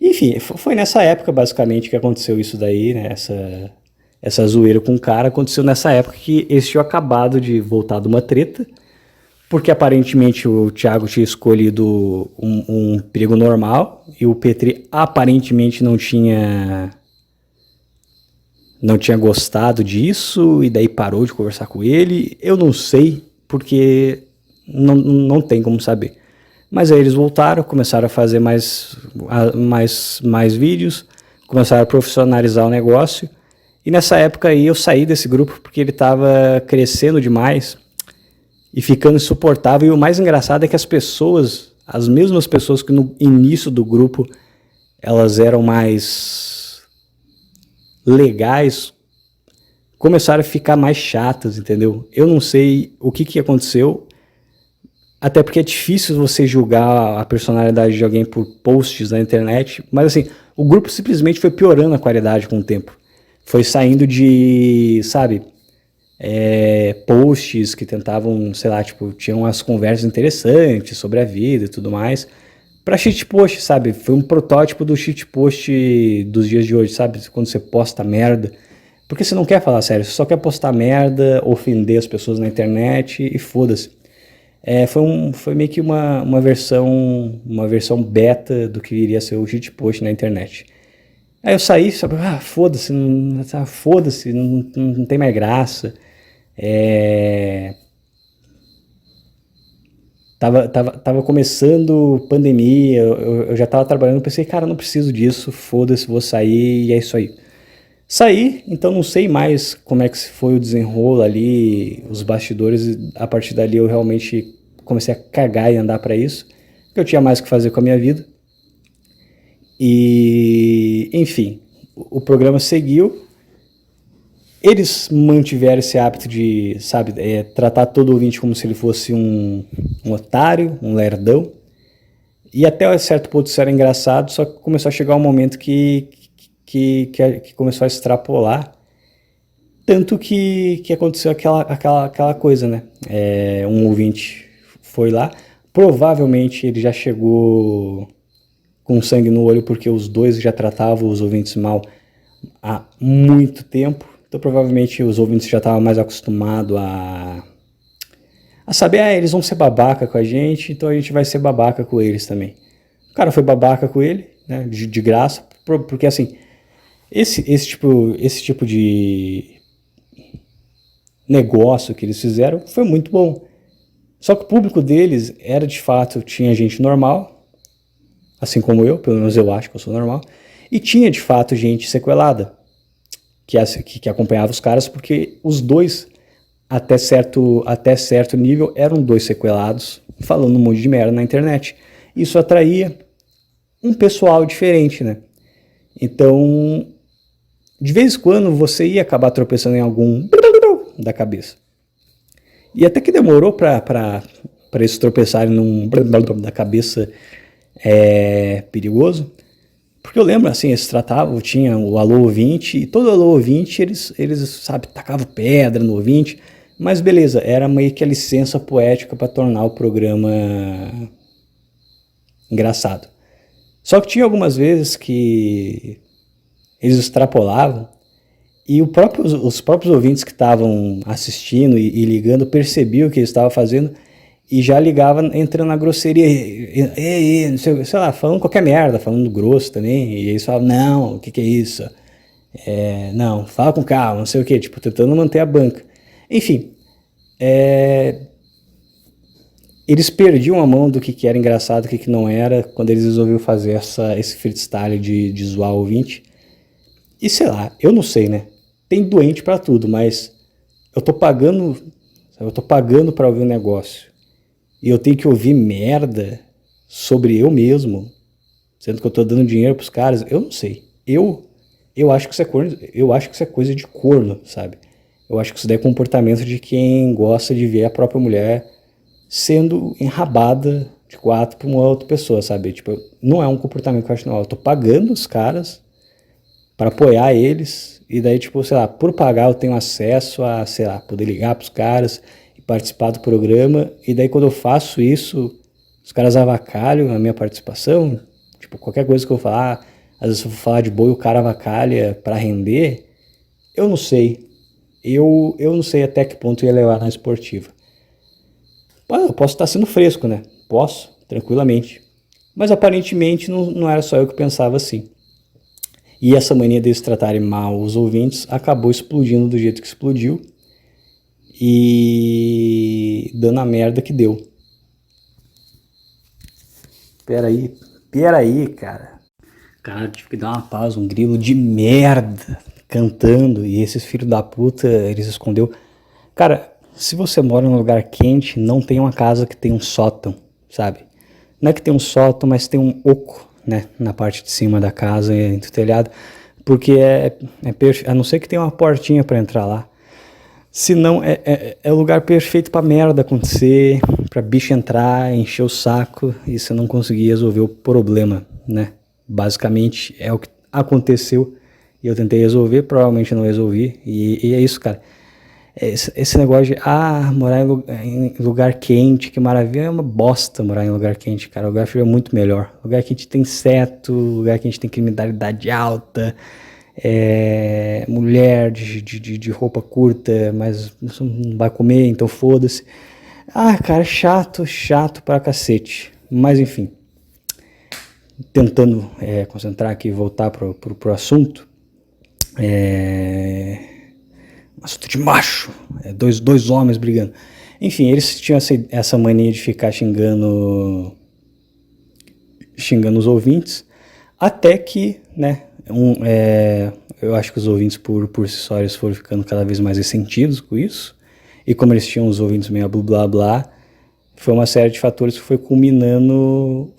Enfim, foi nessa época basicamente que aconteceu isso daí, né? Essa zoeira com o cara aconteceu nessa época que eles tinham acabado de voltar de uma treta, porque aparentemente o Thiago tinha escolhido um perigo normal e o Petri aparentemente não tinha gostado disso e daí parou de conversar com ele. Eu não sei, porque não tem como saber. Mas aí eles voltaram, começaram a fazer mais vídeos, começaram a profissionalizar o negócio. E nessa época aí eu saí desse grupo porque ele estava crescendo demais e ficando insuportável. E o mais engraçado é que as mesmas pessoas que no início do grupo elas eram mais legais, começaram a ficar mais chatas, entendeu? Eu não sei o que aconteceu, até porque é difícil você julgar a personalidade de alguém por posts na internet, mas assim, o grupo simplesmente foi piorando a qualidade com o tempo. Foi saindo de, sabe, posts que tentavam, sei lá, tipo, tinham umas conversas interessantes sobre a vida e tudo mais, pra shitpost, sabe? Foi um protótipo do shitpost dos dias de hoje, sabe? Quando você posta merda. Porque você não quer falar sério, você só quer postar merda, ofender as pessoas na internet e foda-se. Foi meio que uma versão beta do que iria ser o shitpost na internet. Aí eu saí, sabe, foda-se, não tem mais graça. Tava começando pandemia, eu já tava trabalhando, pensei, cara, não preciso disso, foda-se, vou sair e é isso aí. Saí, então não sei mais como é que foi o desenrolo ali, os bastidores, a partir dali eu realmente comecei a cagar e andar pra isso, porque eu tinha mais o que fazer com a minha vida. E, enfim, o programa seguiu. Eles mantiveram esse hábito de, sabe, tratar todo ouvinte como se ele fosse um otário, um lerdão. E até certo ponto isso era engraçado, só que começou a chegar um momento que começou a extrapolar. Tanto que aconteceu aquela coisa, né? Um ouvinte foi lá, provavelmente ele já chegou com sangue no olho, porque os dois já tratavam os ouvintes mal há muito tempo. Então provavelmente os ouvintes já estavam mais acostumados a saber, eles vão ser babaca com a gente, então a gente vai ser babaca com eles também. O cara foi babaca com ele, né, de graça, porque assim, esse tipo de negócio que eles fizeram foi muito bom. Só que o público deles era de fato, tinha gente normal, assim como eu, pelo menos eu acho que eu sou normal, e tinha de fato gente sequelada, que acompanhava os caras, porque os dois, até certo nível, eram dois sequelados, falando um monte de merda na internet. Isso atraía um pessoal diferente, né? Então, de vez em quando, você ia acabar tropeçando em algum da cabeça. E até que demorou para eles tropeçarem num da cabeça perigoso, porque eu lembro, assim, eles tratavam, tinha o Alô Ouvinte, e todo Alô Ouvinte, eles sabe, tacavam pedra no ouvinte, mas beleza, era meio que a licença poética para tornar o programa engraçado. Só que tinha algumas vezes que eles extrapolavam, e os próprios ouvintes que estavam assistindo e ligando percebiam o que eles estavam fazendo, e já ligava entrando na grosseria, sei lá, falando qualquer merda, falando grosso também, e eles falavam, não, o que é isso? Não, fala com calma, não sei o que, tipo, tentando manter a banca. Enfim, eles perdiam a mão do que era engraçado, o que não era, quando eles resolveram fazer esse freestyle de zoar o ouvinte. E sei lá, eu não sei, né? Tem doente pra tudo, mas eu tô pagando pra ouvir um negócio. E eu tenho que ouvir merda sobre eu mesmo, sendo que eu tô dando dinheiro pros caras, eu não sei. Eu acho que isso é coisa de corno, sabe? Eu acho que isso daí é comportamento de quem gosta de ver a própria mulher sendo enrabada de quatro por uma outra pessoa, sabe? Tipo, não é um comportamento que eu acho normal. Eu tô pagando os caras para apoiar eles, e daí, tipo, sei lá, por pagar eu tenho acesso a, sei lá, poder ligar pros caras participar do programa, e daí quando eu faço isso, os caras avacalham a minha participação, tipo, qualquer coisa que eu falar, às vezes eu vou falar de boi, o cara avacalha pra render, eu não sei, eu não sei até que ponto eu ia levar na esportiva. Eu posso estar sendo fresco, né? Posso, tranquilamente, mas aparentemente não era só eu que pensava assim. E essa mania deles tratarem mal os ouvintes acabou explodindo do jeito que explodiu, e dando a merda que deu. Peraí, cara. Caralho, tive que dar uma pausa, um grilo de merda cantando, e esses filhos da puta, eles escondeu. Cara, se você mora num lugar quente, não tem uma casa que tem um sótão, sabe? Não é que tem um sótão, mas tem um oco, né, na parte de cima da casa, entre o telhado, porque a não ser que tenha uma portinha pra entrar lá. Se não, é o lugar perfeito pra merda acontecer, pra bicho entrar, encher o saco e você não conseguir resolver o problema, né? Basicamente é o que aconteceu e eu tentei resolver, provavelmente não resolvi, e é isso, cara. Esse negócio de, morar em lugar quente, que maravilha, é uma bosta morar em lugar quente, cara. O lugar frio é muito melhor. Lugar que a gente tem inseto, lugar que a gente tem criminalidade alta, mulher de roupa curta, mas não vai comer, então foda-se. Ah, cara, chato pra cacete. Mas enfim, tentando concentrar aqui e voltar pro assunto. Assunto de macho, dois homens brigando. Enfim, eles tinham essa mania de ficar xingando os ouvintes, até que, né, eu acho que os ouvintes por si só eles foram ficando cada vez mais ressentidos com isso, e como eles tinham os ouvintes meio blá blá blá, foi uma série de fatores que foi culminando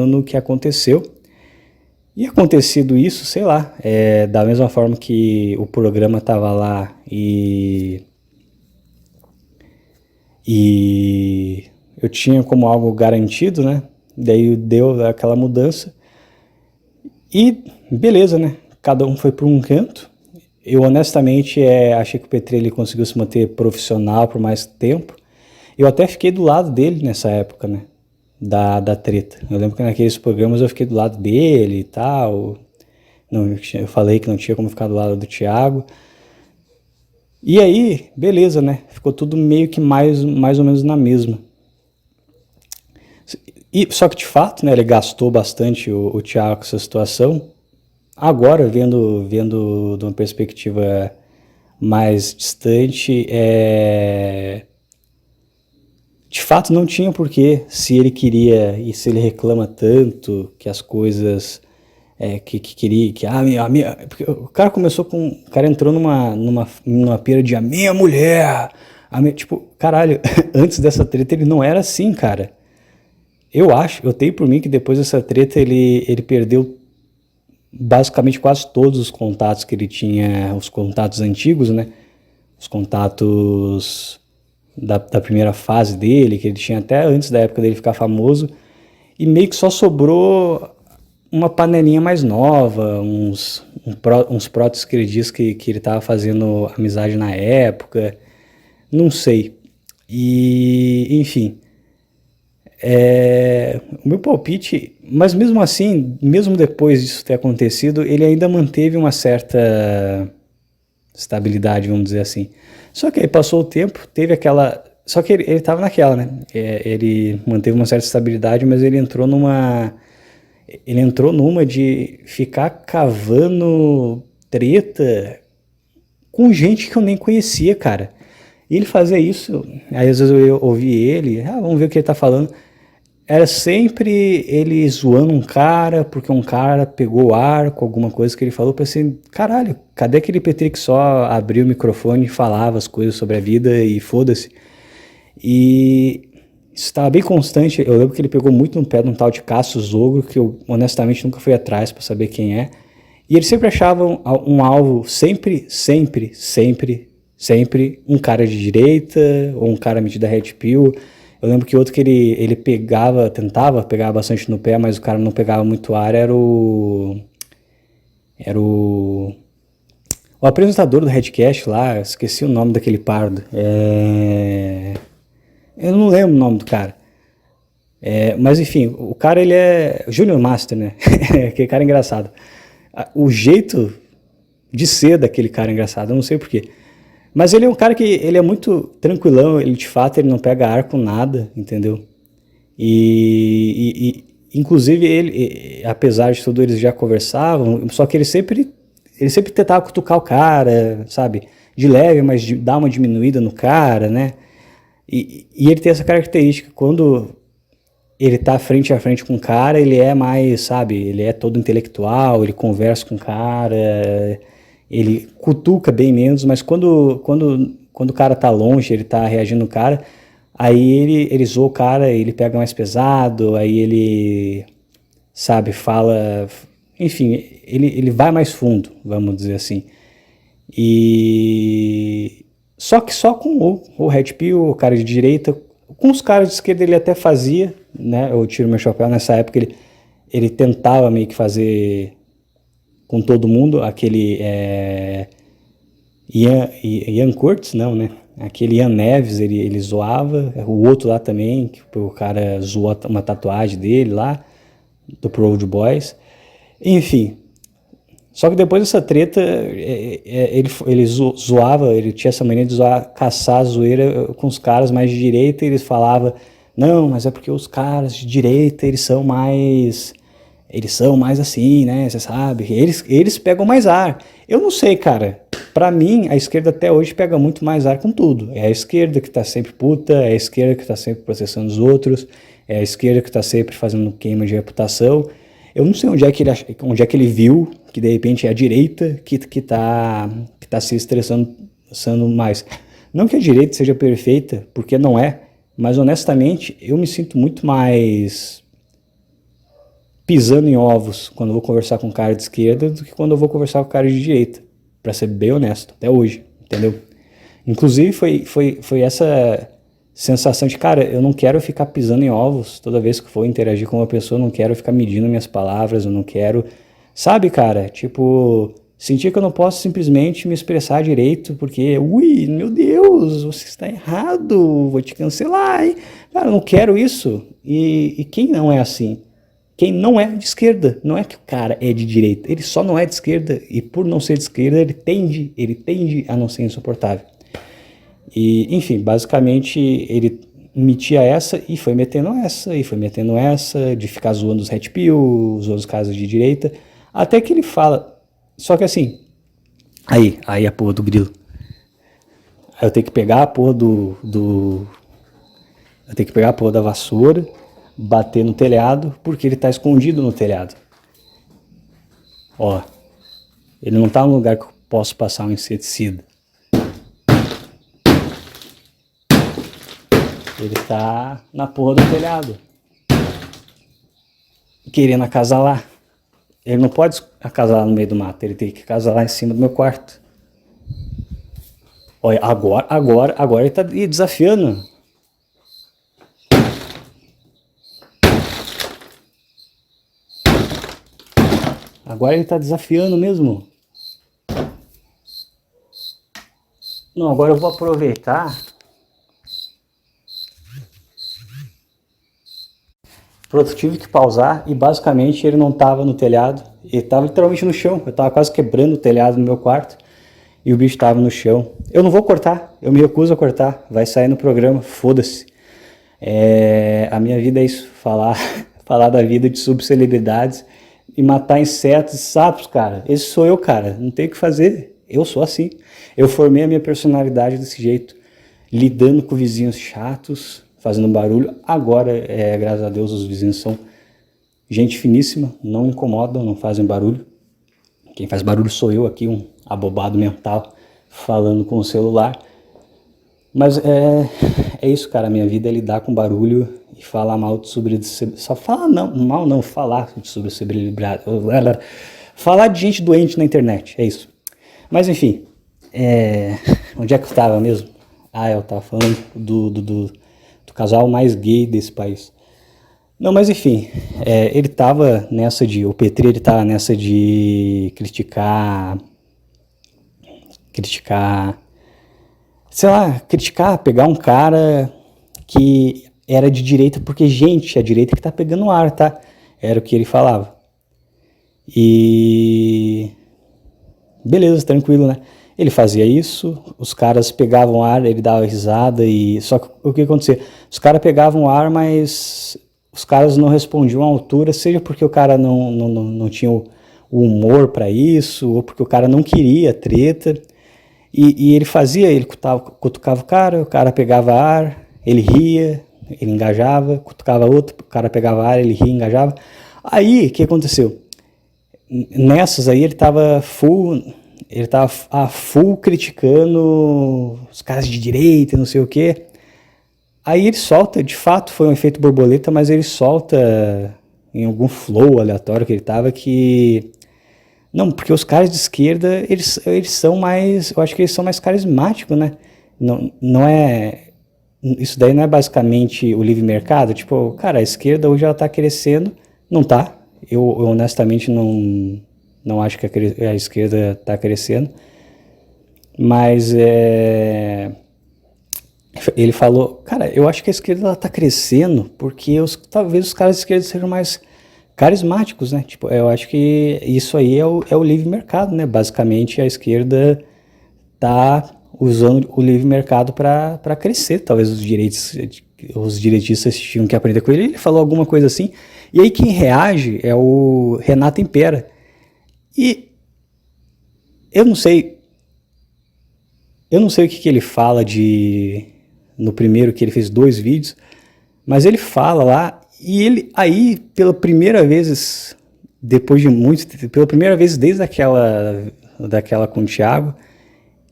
no que aconteceu. E acontecido isso, sei lá, da mesma forma que o programa estava lá e eu tinha como algo garantido, né? Daí deu aquela mudança e beleza, né? Cada um foi para um canto. Eu honestamente achei que o Petri ele conseguiu se manter profissional por mais tempo. Eu até fiquei do lado dele nessa época, né? Da treta. Eu lembro que naqueles programas eu fiquei do lado dele e tal. Não, eu falei que não tinha como ficar do lado do Thiago. E aí, beleza, né? Ficou tudo meio que mais ou menos na mesma. Só que de fato, né, ele gastou bastante o Thiago com essa situação. Agora, vendo de uma perspectiva mais distante, de fato não tinha porquê, se ele queria e se ele reclama tanto que as coisas que queria, que a minha, porque o cara começou com, o cara entrou numa pira de a minha mulher, tipo, caralho, antes dessa treta ele não era assim, cara. Eu tenho por mim que depois dessa treta ele perdeu basicamente quase todos os contatos que ele tinha, os contatos antigos, né? Os contatos da primeira fase dele, que ele tinha até antes da época dele ficar famoso, e meio que só sobrou uma panelinha mais nova, uns protos que ele diz que ele estava fazendo amizade na época, não sei. E, enfim, o meu palpite, mas mesmo assim, mesmo depois disso ter acontecido, ele ainda manteve uma certa estabilidade, vamos dizer assim. Só que aí passou o tempo, teve aquela... Só que ele tava naquela, né? Ele manteve uma certa estabilidade, mas ele entrou numa de ficar cavando treta com gente que eu nem conhecia, cara. E ele fazia isso, aí às vezes eu ouvi ele, vamos ver o que ele tá falando. Era sempre ele zoando um cara, porque um cara pegou ar com alguma coisa que ele falou. Eu pensei, caralho, cadê aquele Petri que só abriu o microfone e falava as coisas sobre a vida e foda-se? E isso estava bem constante. Eu lembro que ele pegou muito no pé de um tal de Cassius Zogro, que eu honestamente nunca fui atrás para saber quem é. E ele sempre achava um alvo, sempre um cara de direita ou um cara metido a red pill. Eu lembro que outro que ele tentava pegar bastante no pé, mas o cara não pegava muito ar, era o apresentador do Redcast lá, esqueci o nome daquele pardo. Eu não lembro o nome do cara. Mas enfim, o cara ele é Junior Master, né? Aquele cara engraçado. O jeito de ser daquele cara engraçado, eu não sei porquê. Mas ele é um cara que ele é muito tranquilão, ele de fato ele não pega ar com nada, entendeu? E inclusive ele, apesar de tudo, eles já conversavam, só que ele sempre tentava cutucar o cara, sabe? De leve, mas dar uma diminuída no cara, né? E ele tem essa característica, quando ele tá frente a frente com o cara, ele é mais, sabe? Ele é todo intelectual, ele conversa com o cara, ele cutuca bem menos, mas quando o cara tá longe, ele tá reagindo no cara, aí ele zoa o cara, ele pega mais pesado, aí ele, sabe, fala, enfim, ele vai mais fundo, vamos dizer assim. E só que só com o Red Pill, o cara de direita, com os caras de esquerda ele até fazia, né? Eu tiro meu chapéu, nessa época ele tentava meio que fazer com todo mundo, aquele Ian Curtis, não, né? Aquele Ian Neves, ele zoava, o outro lá também, que o cara zoou uma tatuagem dele lá, do Proud Boys. Enfim, Só que depois dessa treta, ele zoava, ele tinha essa mania de zoar, caçar a zoeira com os caras mais de direita, e eles falavam, não, mas é porque os caras de direita, eles são mais assim, né, você sabe, eles pegam mais ar. Eu não sei, cara, pra mim, a esquerda até hoje pega muito mais ar com tudo. É a esquerda que tá sempre puta, é a esquerda que tá sempre processando os outros, é a esquerda que tá sempre fazendo queima de reputação. Eu não sei onde é que ele viu que de repente é a direita que tá se estressando mais. Não que a direita seja perfeita, porque não é, mas honestamente eu me sinto muito mais pisando em ovos quando eu vou conversar com um cara de esquerda do que quando eu vou conversar com um cara de direita, pra ser bem honesto, até hoje, entendeu? Inclusive foi essa sensação de, cara, eu não quero ficar pisando em ovos toda vez que for interagir com uma pessoa, eu não quero ficar medindo minhas palavras, eu não quero, sabe, cara, tipo, sentir que eu não posso simplesmente me expressar direito, porque, ui, meu Deus, você está errado, vou te cancelar, hein? Cara, eu não quero isso, e quem não é assim? Quem não é de esquerda, não é que o cara é de direita, ele só não é de esquerda, e por não ser de esquerda, ele tende a não ser insuportável. E, enfim, basicamente ele metia essa e foi metendo essa, e foi metendo essa, de ficar zoando os Red Pill, zoando os caras de direita, até que ele fala, só que assim, aí a porra do grilo, aí eu tenho que pegar a porra eu tenho que pegar a porra da vassoura, bater no telhado, porque ele tá escondido no telhado. Ó, ele não tá no lugar que eu posso passar um inseticida. Ele tá na porra do telhado, querendo acasalar. Ele não pode acasalar no meio do mato, ele tem que acasalar em cima do meu quarto. Olha, agora ele tá desafiando. Agora ele tá desafiando mesmo. Não, agora eu vou aproveitar. Pronto, tive que pausar e basicamente ele não estava no telhado, ele estava literalmente no chão. Eu estava quase quebrando o telhado no meu quarto e o bicho estava no chão. Eu não vou cortar, eu me recuso a cortar, vai sair no programa, foda-se. A minha vida é isso, falar da vida de subcelebridades e matar insetos e sapos, cara. Esse sou eu, cara, não tem o que fazer, eu sou assim. Eu formei a minha personalidade desse jeito, lidando com vizinhos chatos, fazendo barulho. Agora, graças a Deus, os vizinhos são gente finíssima, não incomodam, não fazem barulho. Quem faz barulho sou eu aqui, um abobado mental, falando com o celular. Mas é isso, cara, a minha vida é lidar com barulho e falar mal sobre... Só falar mal não, falar sobre celebridade. Falar de gente doente na internet, é isso. Mas enfim, onde é que eu estava mesmo? Eu estava falando do casal mais gay desse país. Não, mas enfim, ele tava nessa de... O Petri, ele tava nessa de criticar... Sei lá, pegar um cara que era de direita, porque, gente, a direita que tá pegando ar, tá? Era o que ele falava. E... beleza, tranquilo, né? Ele fazia isso, os caras pegavam ar, ele dava risada e... Só que o que acontecia? Os caras pegavam ar, mas os caras não respondiam à altura, seja porque o cara não tinha o humor para isso, ou porque o cara não queria treta. E ele fazia, ele cutucava o cara pegava ar, ele ria, ele engajava, cutucava outro, o cara pegava ar, ele ria, engajava. Aí, o que aconteceu? Nessas aí ele tava a full criticando os caras de direita e não sei o quê. Aí ele solta, de fato foi um efeito borboleta, mas ele solta em algum flow aleatório que ele tava que... Não, porque os caras de esquerda, eles são mais... Eu acho que eles são mais carismáticos, né? Não é... Isso daí não é basicamente o livre mercado? Tipo, cara, a esquerda hoje ela tá crescendo, não tá? Eu honestamente não acho que a esquerda tá crescendo. Mas ele falou, cara, eu acho que a esquerda ela tá crescendo porque talvez os caras de esquerda sejam mais carismáticos, né? Tipo, eu acho que isso aí é o livre mercado, né? Basicamente, a esquerda tá usando o livre mercado para crescer. Talvez os direitistas tinham que aprender com ele. Ele falou alguma coisa assim. E aí quem reage é o Renato Impera. E eu não sei, o que ele fala no primeiro que ele fez 2 vídeos, mas ele fala lá e ele aí pela primeira vez pela primeira vez desde daquela com o Thiago,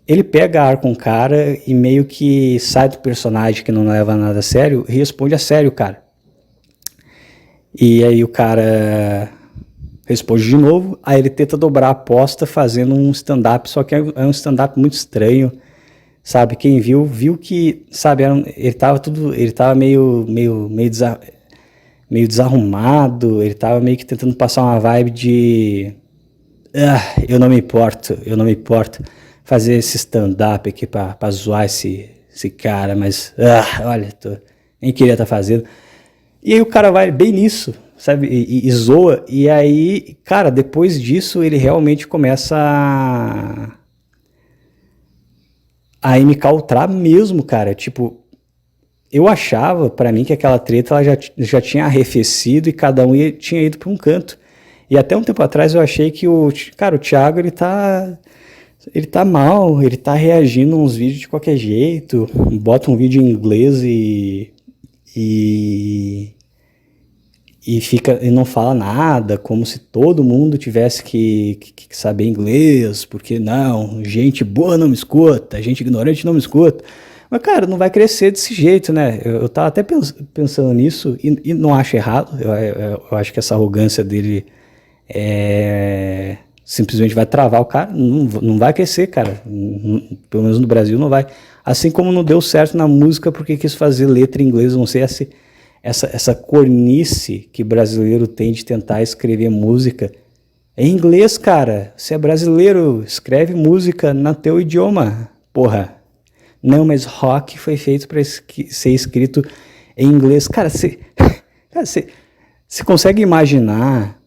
ele pega ar com o cara e meio que sai do personagem que não leva nada a sério e responde a sério, cara. E aí o cara responde de novo, aí ele tenta dobrar a aposta fazendo um stand-up, só que é um stand-up muito estranho, sabe? Quem viu que, sabe, ele tava meio desarrumado, ele tava meio que tentando passar uma vibe de eu não me importo, fazer esse stand-up aqui pra zoar esse cara, mas olha, nem queria estar fazendo. E aí o cara vai bem nisso, sabe, e zoa, e aí, cara, depois disso ele realmente começa a me cautrar mesmo, cara, tipo, eu achava, pra mim, que aquela treta ela já tinha arrefecido e cada um tinha ido pra um canto, e até um tempo atrás eu achei que o Thiago, ele tá mal, ele tá reagindo a uns vídeos de qualquer jeito, bota um vídeo em inglês e não fala nada, como se todo mundo tivesse que saber inglês, porque não, gente boa não me escuta, gente ignorante não me escuta. Mas, cara, não vai crescer desse jeito, né? Eu tava até pensando nisso e não acho errado, eu acho que essa arrogância dele simplesmente vai travar o cara, não vai crescer, cara, pelo menos no Brasil não vai. Assim como não deu certo na música porque quis fazer letra em inglês, não sei essa cornice que brasileiro tem de tentar escrever música em inglês, cara. Você é brasileiro, escreve música no teu idioma, porra. Não, mas rock foi feito para ser escrito em inglês. Cara, você consegue imaginar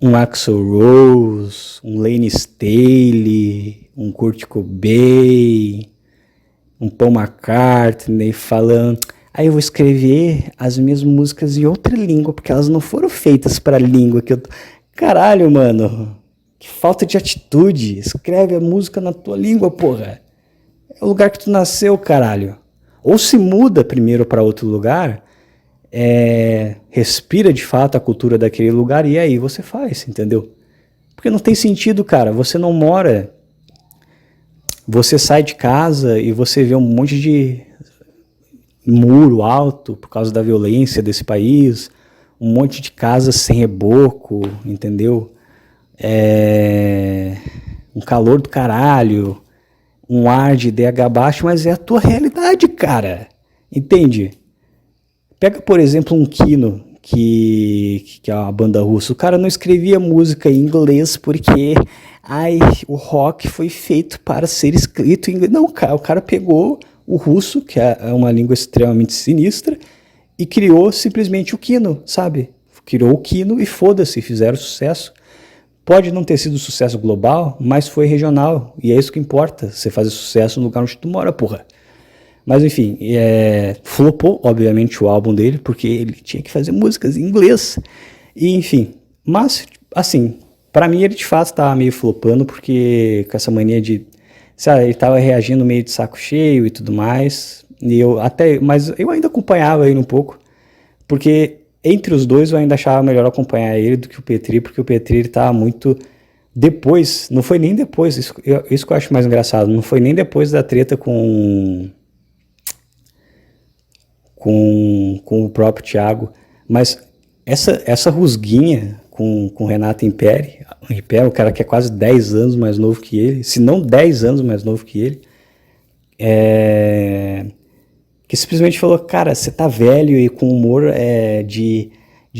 um Axl Rose, um Lane Staley, um Kurt Cobain, um Paul McCartney falando, aí eu vou escrever as minhas músicas em outra língua, porque elas não foram feitas para a língua que eu... Caralho, mano, que falta de atitude. Escreve a música na tua língua, porra. É o lugar que tu nasceu, caralho. Ou se muda primeiro para outro lugar, respira de fato a cultura daquele lugar e aí você faz, entendeu? Porque não tem sentido, cara, você não mora... Você sai de casa e você vê um monte de muro alto por causa da violência desse país, um monte de casas sem reboco, entendeu? Um calor do caralho, um ar de DH baixo, mas é a tua realidade, cara. Entende? Pega, por exemplo, um Kino, que é uma banda russa. O cara não escrevia música em inglês porque o rock foi feito para ser escrito em inglês. Não, o cara pegou o russo, que é uma língua extremamente sinistra, e criou simplesmente o Kino, sabe? Criou o Kino e foda-se, fizeram sucesso. Pode não ter sido sucesso global, mas foi regional, e é isso que importa, você fazer sucesso no lugar onde tu mora, porra. Mas enfim, flopou, obviamente, o álbum dele, porque ele tinha que fazer músicas em inglês. E enfim, mas, assim, pra mim ele de fato tava meio flopando, porque com essa mania de... Sabe, ele tava reagindo meio de saco cheio e tudo mais. Mas eu ainda acompanhava ele um pouco, porque entre os dois eu ainda achava melhor acompanhar ele do que o Petri, porque o Petri ele tava muito... Depois, não foi nem depois, isso que eu acho mais engraçado, não foi nem depois da treta com o próprio Thiago, mas essa rusguinha com o Renato Imperi, o cara que é quase 10 anos mais novo que ele, se não 10 anos mais novo que ele, que simplesmente falou, cara, você tá velho e com humor de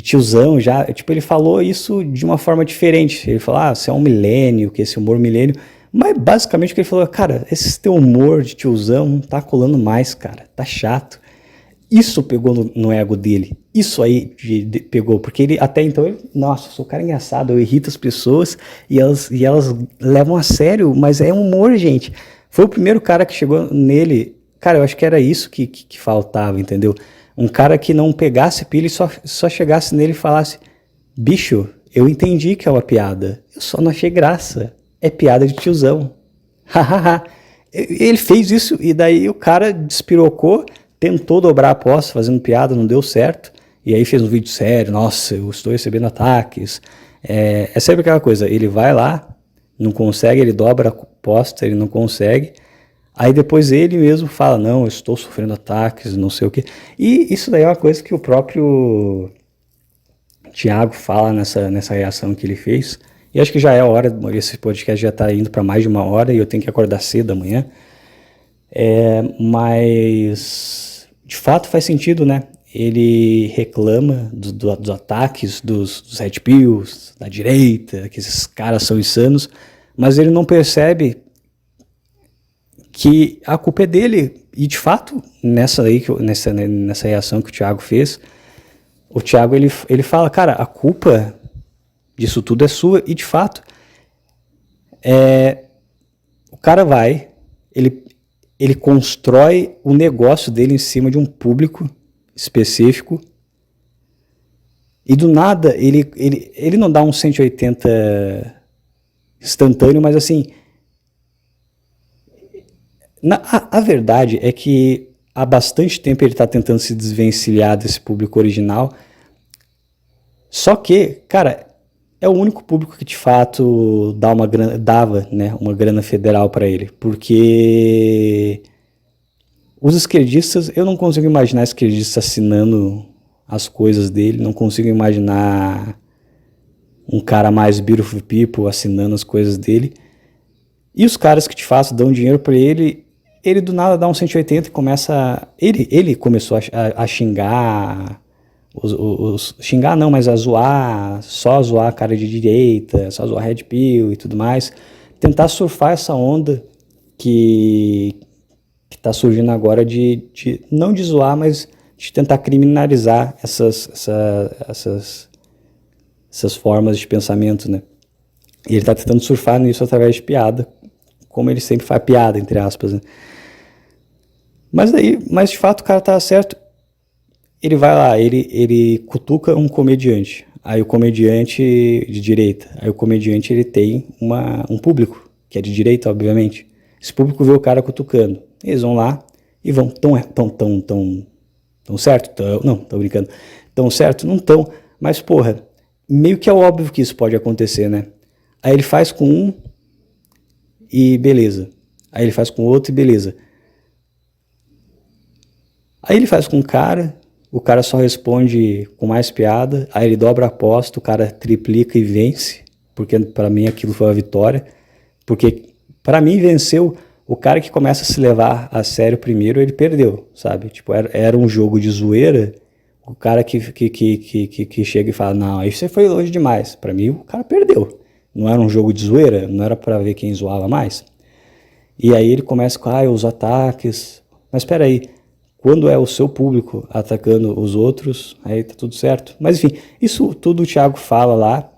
tiozão já, tipo, ele falou isso de uma forma diferente, ele falou, você é um milênio, que esse humor milênio, mas basicamente o que ele falou, cara, esse teu humor de tiozão não tá colando mais, cara, tá chato. isso pegou no ego dele. Isso aí pegou, porque ele até então, nossa, eu sou um cara engraçado, eu irrito as pessoas e elas levam a sério, mas é humor, gente. Foi o primeiro cara que chegou nele. Cara, eu acho que era isso que faltava, entendeu? Um cara que não pegasse pilha e só chegasse nele e falasse: bicho, eu entendi que é uma piada, eu só não achei graça. É piada de tiozão. Hahaha. Ele fez isso e daí o cara despirocou, tentou dobrar a aposta fazendo piada, não deu certo. E aí fez um vídeo sério: nossa, eu estou recebendo ataques. É sempre aquela coisa, ele vai lá, não consegue, ele dobra a aposta, ele não consegue. Aí depois ele mesmo fala: não, eu estou sofrendo ataques, não sei o quê. E isso daí é uma coisa que o próprio Thiago fala nessa reação que ele fez. E acho que já é a hora, esse podcast já está indo para mais de 1 hora e eu tenho que acordar cedo amanhã. Mas de fato faz sentido, né? Ele reclama dos ataques dos Red Pills, da direita, que esses caras são insanos, mas ele não percebe que a culpa é dele. E de fato, nessa reação que o Thiago fez, o Thiago ele fala: cara, a culpa disso tudo é sua. E de fato, o cara vai, ele constrói o negócio dele em cima de um público específico e do nada ele não dá um 180 instantâneo, mas assim, a verdade é que há bastante tempo ele está tentando se desvencilhar desse público original, só que, cara, é o único público que de fato dava, né, uma grana federal para ele, porque os esquerdistas, eu não consigo imaginar esquerdistas assinando as coisas dele, não consigo imaginar um cara mais beautiful people assinando as coisas dele. E os caras que de fato dão dinheiro para ele do nada dá um 180 e começa... Ele começou a xingar... xingar não, mas a zoar, só zoar a cara de direita, só zoar Red Pill e tudo mais. Tentar surfar essa onda que está surgindo agora não de zoar, mas de tentar criminalizar essas formas de pensamento, né? E ele está tentando surfar nisso através de piada, como ele sempre faz piada, entre aspas, né? Mas de fato o cara tá certo. Ele vai lá, ele cutuca um comediante, aí o comediante de direita, aí o comediante ele tem um público, que é de direita, obviamente. Esse público vê o cara cutucando, eles vão lá e vão, tão certo? Não, tô brincando. Tão certo? Não tão, mas porra, meio que é óbvio que isso pode acontecer, né? Aí ele faz com um e beleza. Aí ele faz com outro e beleza. Aí ele faz com o cara só responde com mais piada, aí ele dobra a aposta, o cara triplica e vence, porque para mim aquilo foi uma vitória, porque para mim venceu o cara que começa a se levar a sério primeiro, ele perdeu, sabe? Tipo, era um jogo de zoeira, o cara que chega e fala: não, isso foi longe demais. Para mim o cara perdeu. Não era um jogo de zoeira, não era para ver quem zoava mais. E aí ele começa com os ataques, mas espera aí, quando é o seu público atacando os outros, aí tá tudo certo. Mas enfim, isso tudo o Thiago fala lá.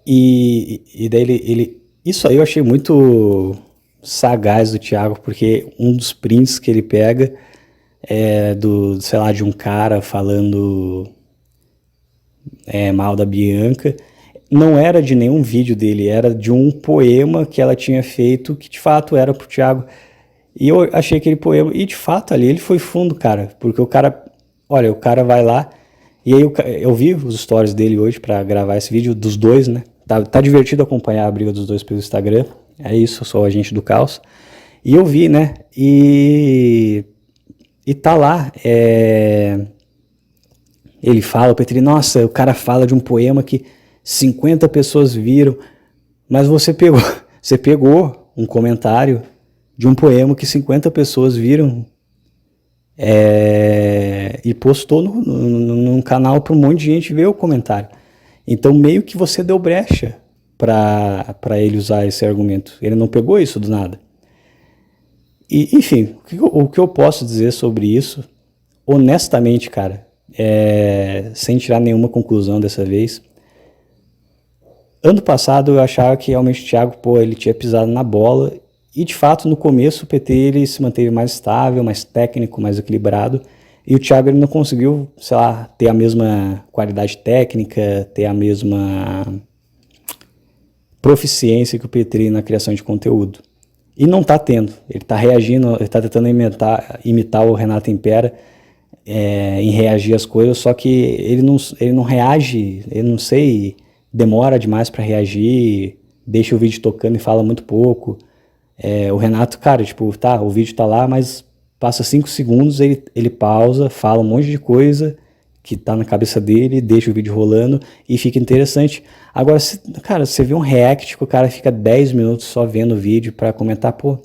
E daí isso aí eu achei muito sagaz do Thiago, porque um dos prints que ele pega é sei lá, de um cara falando mal da Bianca. Não era de nenhum vídeo dele, era de um poema que ela tinha feito, que de fato era pro Thiago. E eu achei aquele poema, e de fato ali ele foi fundo, cara, porque o cara vai lá, e aí eu vi os stories dele hoje pra gravar esse vídeo, dos dois, né? Tá divertido acompanhar a briga dos dois pelo Instagram, é isso, eu sou o agente do caos. E eu vi, né? E tá lá, ele fala, o Petri, nossa, o cara fala de um poema que 50 pessoas viram, mas você pegou um comentário de um poema que 50 pessoas viram e postou num canal para um monte de gente ver o comentário. Então meio que você deu brecha para ele usar esse argumento. Ele não pegou isso do nada. E, enfim, o que eu posso dizer sobre isso, honestamente, cara, sem tirar nenhuma conclusão dessa vez, ano passado eu achava que realmente o Thiago, pô, ele tinha pisado na bola, e de fato no começo o PT ele se manteve mais estável, mais técnico, mais equilibrado, e o Thiago ele não conseguiu, sei lá, ter a mesma qualidade técnica, ter a mesma proficiência que o Petri na criação de conteúdo. E não tá tendo, ele tá reagindo, ele tá tentando imitar o Renato Impera em reagir às coisas, só que ele não reage, ele não sei, demora demais para reagir, deixa o vídeo tocando e fala muito pouco. O Renato, cara, tipo, tá, o vídeo tá lá, mas passa 5 segundos, ele pausa, fala um monte de coisa que tá na cabeça dele, deixa o vídeo rolando e fica interessante. Agora, cara, você vê um react que o cara fica 10 minutos só vendo o vídeo pra comentar, pô,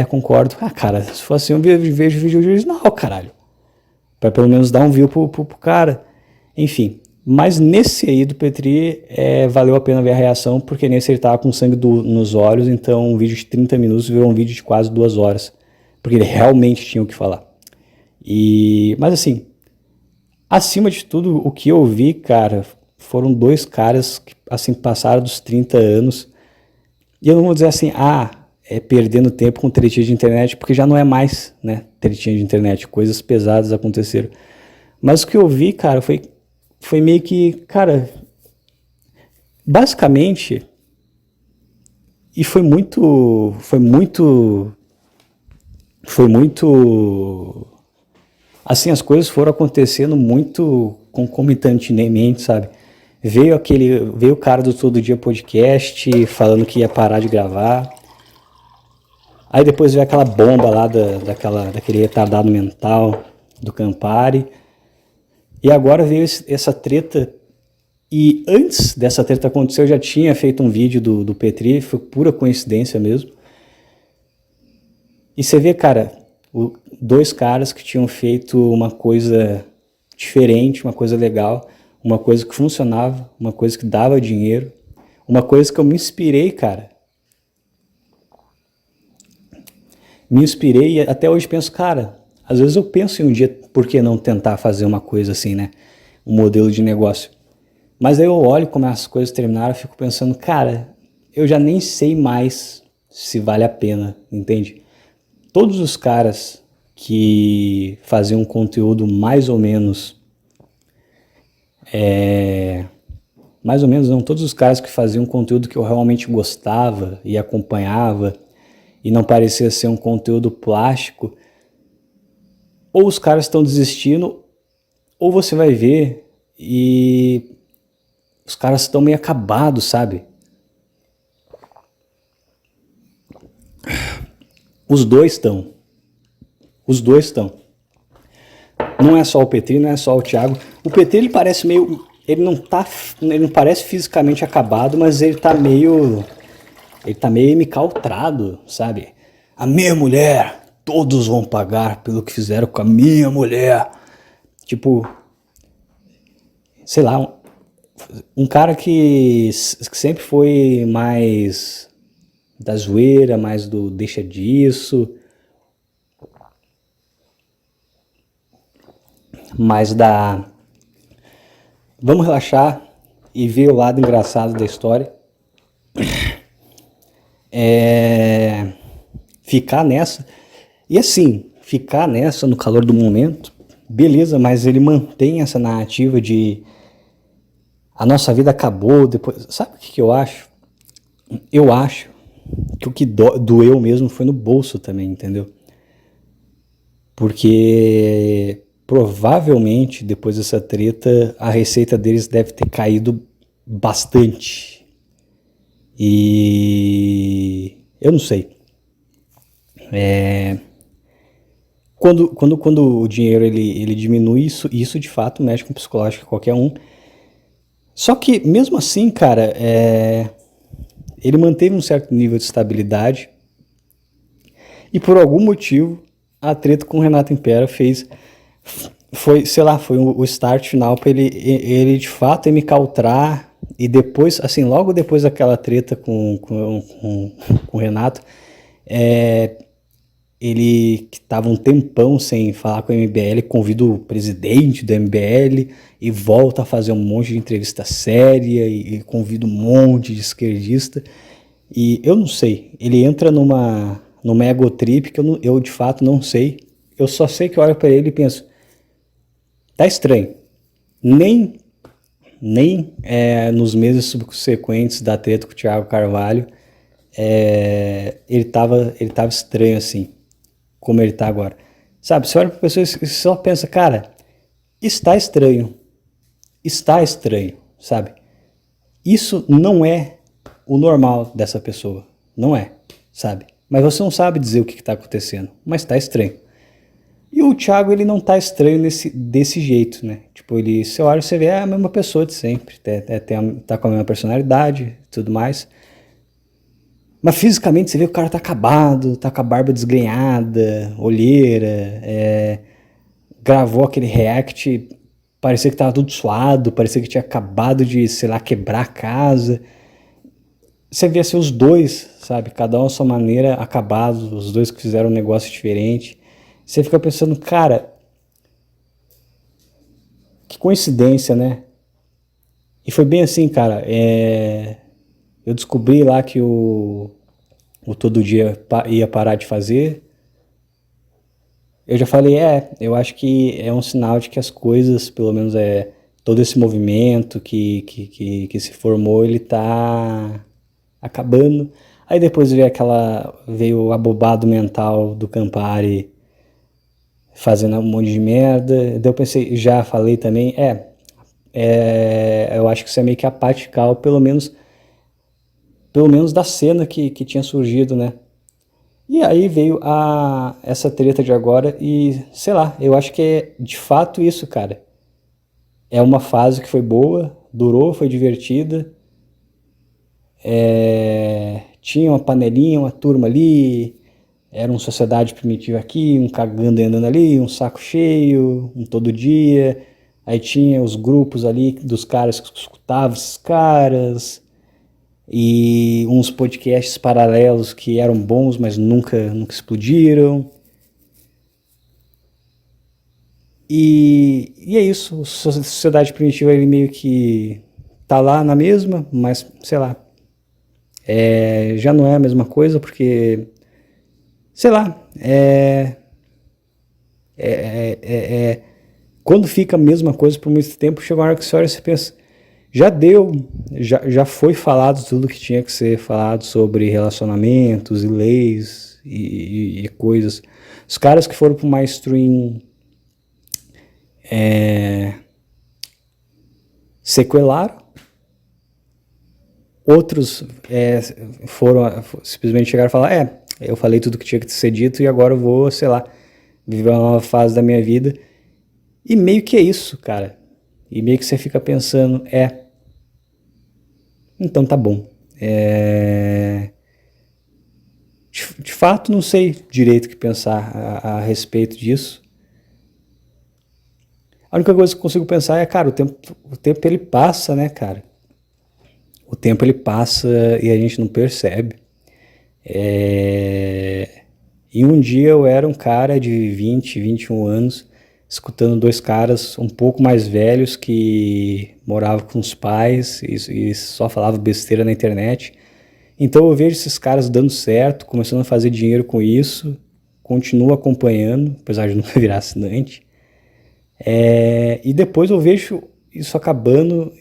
concordo. Ah, cara, se fosse assim, eu vejo o vídeo original, caralho. Pra pelo menos dar um view pro cara. Enfim, mas nesse aí do Petri, valeu a pena ver a reação, porque nesse ele tava com sangue nos olhos, então um vídeo de 30 minutos virou um vídeo de quase 2 horas. Porque ele realmente tinha o que falar. Mas assim, acima de tudo, o que eu vi, cara, foram 2 caras que assim, passaram dos 30 anos. E eu não vou dizer assim, perdendo tempo com tretinha de internet, porque já não é mais, né, tretinha de internet, coisas pesadas aconteceram. Mas o que eu vi, cara, foi meio que, cara, basicamente, e foi muito, assim, as coisas foram acontecendo muito concomitantemente, sabe? Veio o cara do Todo Dia Podcast falando que ia parar de gravar. Aí depois veio aquela bomba lá daquele retardado mental do Campari. E agora veio essa treta. E antes dessa treta acontecer, eu já tinha feito um vídeo do Petri, foi pura coincidência mesmo. E você vê, cara, 2 caras que tinham feito uma coisa diferente, uma coisa legal, uma coisa que funcionava, uma coisa que dava dinheiro, uma coisa que eu me inspirei, cara. Me inspirei e até hoje penso, cara, às vezes eu penso em um dia, por que não tentar fazer uma coisa assim, né? Um modelo de negócio. Mas aí eu olho como as coisas terminaram e fico pensando, cara, eu já nem sei mais se vale a pena, entende? Todos os caras que faziam conteúdo mais ou menos não, todos os caras que faziam conteúdo que eu realmente gostava e acompanhava e não parecia ser um conteúdo plástico, ou os caras estão desistindo, ou você vai ver e os caras estão meio acabados, sabe? Os dois estão. Não é só o Petri, não é só o Thiago. O Petri, ele parece meio... Ele não parece fisicamente acabado, mas ele tá meio emicaltrado, sabe? A minha mulher, todos vão pagar pelo que fizeram com a minha mulher. Tipo, sei lá, um cara que sempre foi mais da zoeira, mais do deixa disso, mais da vamos relaxar e ver o lado engraçado da história. Ficar nessa, e assim, ficar nessa no calor do momento, beleza, mas ele mantém essa narrativa de a nossa vida acabou depois. Sabe o que eu acho? Eu acho que o que doeu mesmo foi no bolso também, entendeu? Porque provavelmente depois dessa treta a receita deles deve ter caído bastante. E eu não sei. Quando o dinheiro ele diminui, isso de fato mexe com o psicológico de qualquer um. Só que mesmo assim, cara, ele manteve um certo nível de estabilidade e por algum motivo a treta com o Renato Impera foi o start final para ele de fato me cautrar. E depois, assim, logo depois daquela treta com o Renato, ele que estava um tempão sem falar com o MBL, convida o presidente do MBL e volta a fazer um monte de entrevista séria e convida um monte de esquerdista. E eu não sei, ele entra numa egotrip que eu de fato não sei. Eu só sei que eu olho para ele e penso, tá estranho. Nem nos meses subsequentes da treta com o Thiago Carvalho, ele tava estranho assim, como ele tá agora. Sabe, você olha pra pessoa e só pensa, cara, está estranho, sabe? Isso não é o normal dessa pessoa, não é, sabe? Mas você não sabe dizer o que está acontecendo, mas tá estranho. E o Thiago, ele não tá estranho desse jeito, né? Tipo, você olha e você vê, é a mesma pessoa de sempre, tá com a mesma personalidade e tudo mais. Mas fisicamente você vê que o cara tá acabado, tá com a barba desgrenhada, olheira, gravou aquele react, parecia que tava tudo suado, parecia que tinha acabado de, sei lá, quebrar a casa. Você vê assim os dois, sabe, cada um à sua maneira, acabados, os dois que fizeram um negócio diferente. Você fica pensando, cara, que coincidência, né? E foi bem assim, cara, eu descobri lá que o Todo Dia ia parar de fazer. Eu já falei, eu acho que é um sinal de que as coisas, pelo menos todo esse movimento que se formou, ele tá acabando. Aí depois veio o abobado mental do Campari fazendo um monte de merda. Daí eu pensei, já falei também, eu acho que isso é meio que apatical, pelo menos da cena que tinha surgido, né? E aí veio essa treta de agora e, sei lá, eu acho que é de fato isso, cara. É uma fase que foi boa, durou, foi divertida. Tinha uma panelinha, uma turma ali, era uma sociedade primitiva aqui, um cagando e andando ali, um saco cheio, um todo dia. Aí tinha os grupos ali dos caras que escutavam esses caras, e uns podcasts paralelos que eram bons, mas nunca explodiram. E é isso, a sociedade primitiva ele meio que tá lá na mesma, mas sei lá, já não é a mesma coisa, porque sei lá, quando fica a mesma coisa por muito tempo, chega uma hora que você olha e você pensa, já deu, já foi falado tudo que tinha que ser falado sobre relacionamentos e leis e coisas. Os caras que foram pro mainstream sequelaram, outros simplesmente chegaram a falar, eu falei tudo que tinha que ser dito e agora eu vou, sei lá, viver uma nova fase da minha vida. E meio que é isso, cara. E meio que você fica pensando, então tá bom. De fato, não sei direito o que pensar a respeito disso. A única coisa que eu consigo pensar cara, o tempo ele passa, né, cara? O tempo ele passa e a gente não percebe. E um dia eu era um cara de 20, 21 anos, escutando dois caras um pouco mais velhos que moravam com os pais e só falavam besteira na internet. Então eu vejo esses caras dando certo, começando a fazer dinheiro com isso, continuo acompanhando, apesar de nunca virar assinante. E depois eu vejo isso acabando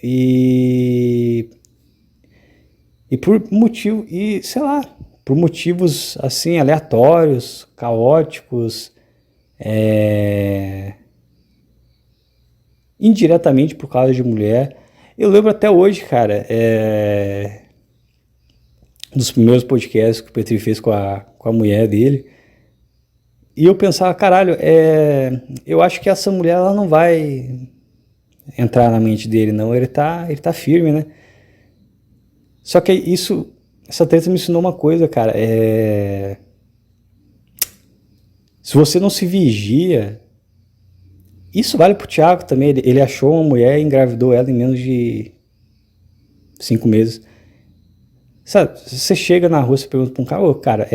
sei lá, por motivos assim aleatórios, caóticos, indiretamente por causa de mulher. Eu lembro até hoje, cara, dos primeiros podcasts que o Petri fez com a mulher dele. E eu pensava, caralho, eu acho que essa mulher ela não vai entrar na mente dele, não. Ele tá firme, né? Só que essa treta me ensinou uma coisa, cara. Se você não se vigia, isso vale pro Thiago também. Ele achou uma mulher e engravidou ela em menos de 5 meses. Sabe, você chega na rua e pergunta pra um cara, cara,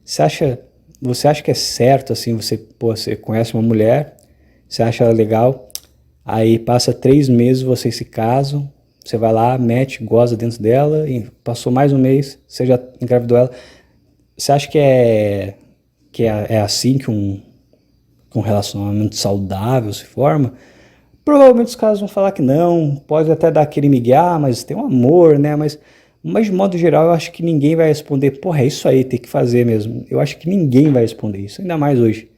você acha você acha que é certo, assim, você conhece uma mulher, você acha ela legal, aí passa 3 meses, vocês se casam, você vai lá, mete, goza dentro dela, e passou mais um mês, você já engravidou ela. Você acha que é assim que um relacionamento saudável se forma? Provavelmente os caras vão falar que não, pode até dar aquele migué, mas tem um amor, né? Mas de modo geral eu acho que ninguém vai responder, porra, é isso aí, tem que fazer mesmo. Eu acho que ninguém vai responder isso, ainda mais hoje.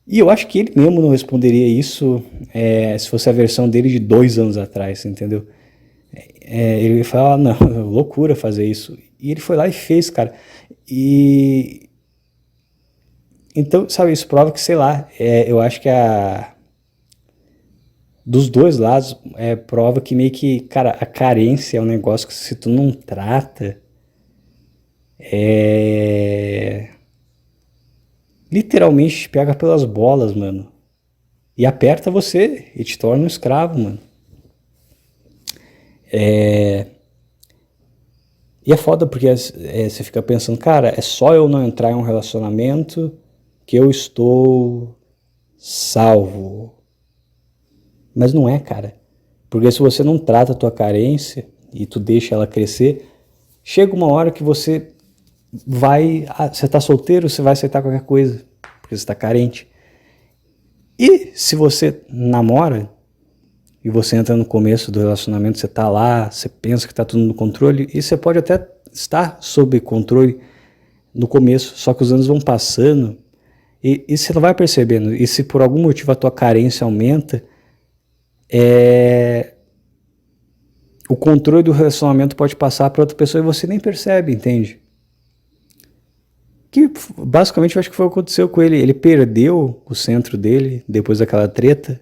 E eu acho que ele mesmo não responderia isso se fosse a versão dele de 2 anos atrás, entendeu? Ele ia falar, não, loucura fazer isso. E ele foi lá e fez, cara. E então, sabe, isso prova que, sei lá, eu acho que dos dois lados prova que meio que, cara, a carência é um negócio que se tu não trata, literalmente te pega pelas bolas, mano. E aperta você e te torna um escravo, mano. E é foda porque você fica pensando, cara, é só eu não entrar em um relacionamento que eu estou salvo. Mas não é, cara. Porque se você não trata a tua carência e tu deixa ela crescer, chega uma hora que você você tá solteiro, você vai aceitar qualquer coisa, porque você tá carente. E se você namora e você entra no começo do relacionamento, você tá lá, você pensa que tá tudo no controle, e você pode até estar sob controle no começo, só que os anos vão passando e você não vai percebendo. E se por algum motivo a tua carência aumenta, o controle do relacionamento pode passar para outra pessoa e você nem percebe, entende? Que basicamente eu acho que foi o que aconteceu com ele. Ele perdeu o centro dele depois daquela treta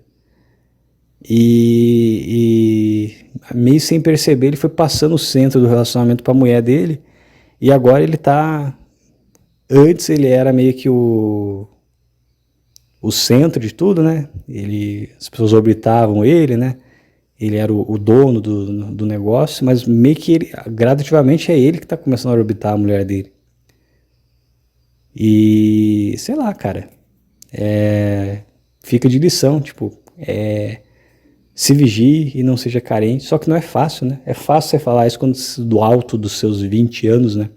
e meio sem perceber ele foi passando o centro do relacionamento para a mulher dele e agora ele tá... Antes ele era meio que o centro de tudo, né? As pessoas orbitavam ele, né? Ele era o dono do negócio, mas meio que gradativamente é ele que tá começando a orbitar a mulher dele. E sei lá, cara, fica de lição, tipo, se vigie e não seja carente, só que não é fácil, né? É fácil você falar isso do alto dos seus 20 anos, né?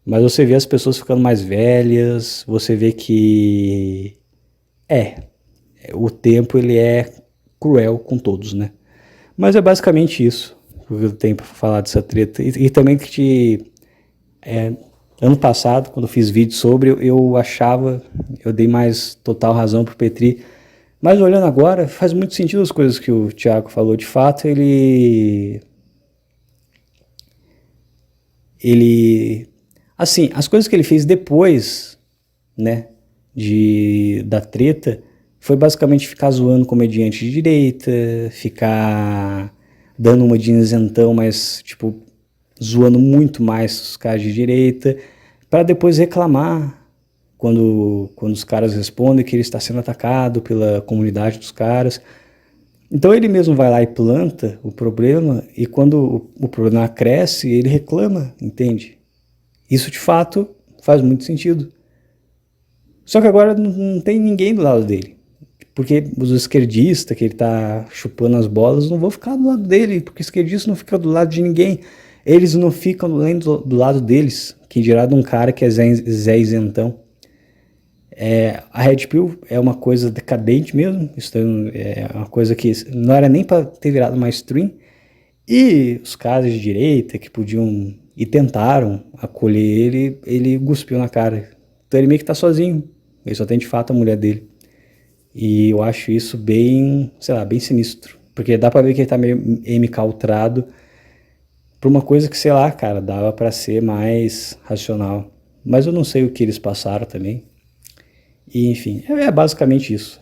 Mas você vê as pessoas ficando mais velhas, você vê que o tempo ele é cruel com todos, né? Mas é basicamente isso que eu tenho pra falar dessa treta. E também que ano passado, quando eu fiz vídeo sobre, eu dei mais total razão pro Petri. Mas olhando agora, faz muito sentido as coisas que o Thiago falou. De fato, assim, as coisas que ele fez depois, né, da treta, foi basicamente ficar zoando comediante de direita, ficar dando uma de isentão, mas, tipo, zoando muito mais os caras de direita, para depois reclamar quando os caras respondem que ele está sendo atacado pela comunidade dos caras. Então ele mesmo vai lá e planta o problema, e quando o problema cresce, ele reclama, entende? Isso de fato faz muito sentido. Só que agora não tem ninguém do lado dele. Porque os esquerdistas que ele tá chupando as bolas não vão ficar do lado dele, porque esquerdista não fica do lado de ninguém. Eles não ficam nem do lado deles, que dirá de um cara que é Zé Isentão. A Red Pill é uma coisa decadente mesmo, isso é uma coisa que não era nem para ter virado mainstream, e os caras de direita que podiam e tentaram acolher ele cuspiu na cara. Então ele meio que tá sozinho, ele só tem de fato a mulher dele. E eu acho isso bem, sei lá, bem sinistro, porque dá pra ver que ele tá meio MK-ultrado por uma coisa que, sei lá, cara, dava pra ser mais racional. Mas eu não sei o que eles passaram também. E, enfim, é basicamente isso.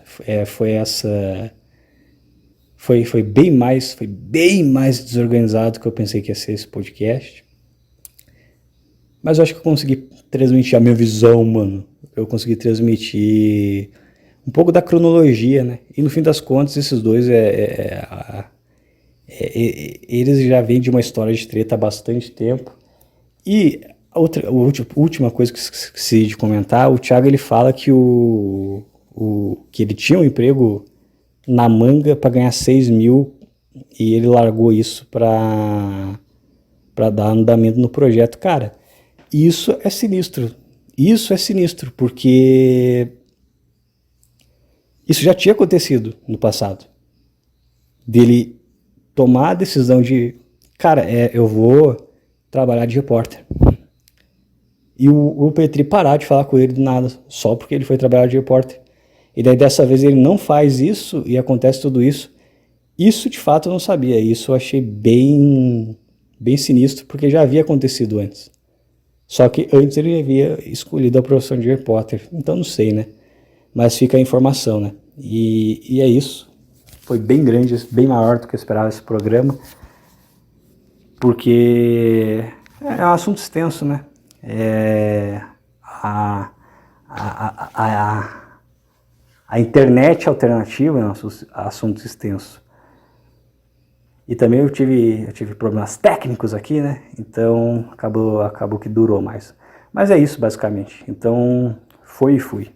Foi bem mais desorganizado do que eu pensei que ia ser esse podcast. Mas eu acho que eu consegui transmitir a minha visão, mano. Eu consegui transmitir um pouco da cronologia, né? E no fim das contas, esses dois eles já vêm de uma história de treta há bastante tempo. E A última coisa que esqueci de comentar, o Thiago ele fala que, que ele tinha um emprego na manga para ganhar 6 mil e ele largou isso para dar andamento no projeto. Cara, isso é sinistro. Isso é sinistro, porque isso já tinha acontecido no passado. Dele tomar a decisão de, cara, eu vou trabalhar de repórter. E o Petri parar de falar com ele do nada, só porque ele foi trabalhar de repórter. E daí dessa vez ele não faz isso e acontece tudo isso. Isso de fato eu não sabia, isso eu achei bem sinistro, porque já havia acontecido antes. Só que antes ele havia escolhido a profissão de repórter, então não sei, né? Mas fica a informação, né? E é isso. Foi bem grande, bem maior do que eu esperava esse programa, porque é um assunto extenso, né? A internet alternativa é um assunto extenso. E também eu tive problemas técnicos aqui, né? Então acabou que durou mais. Mas é isso basicamente. Então foi e fui.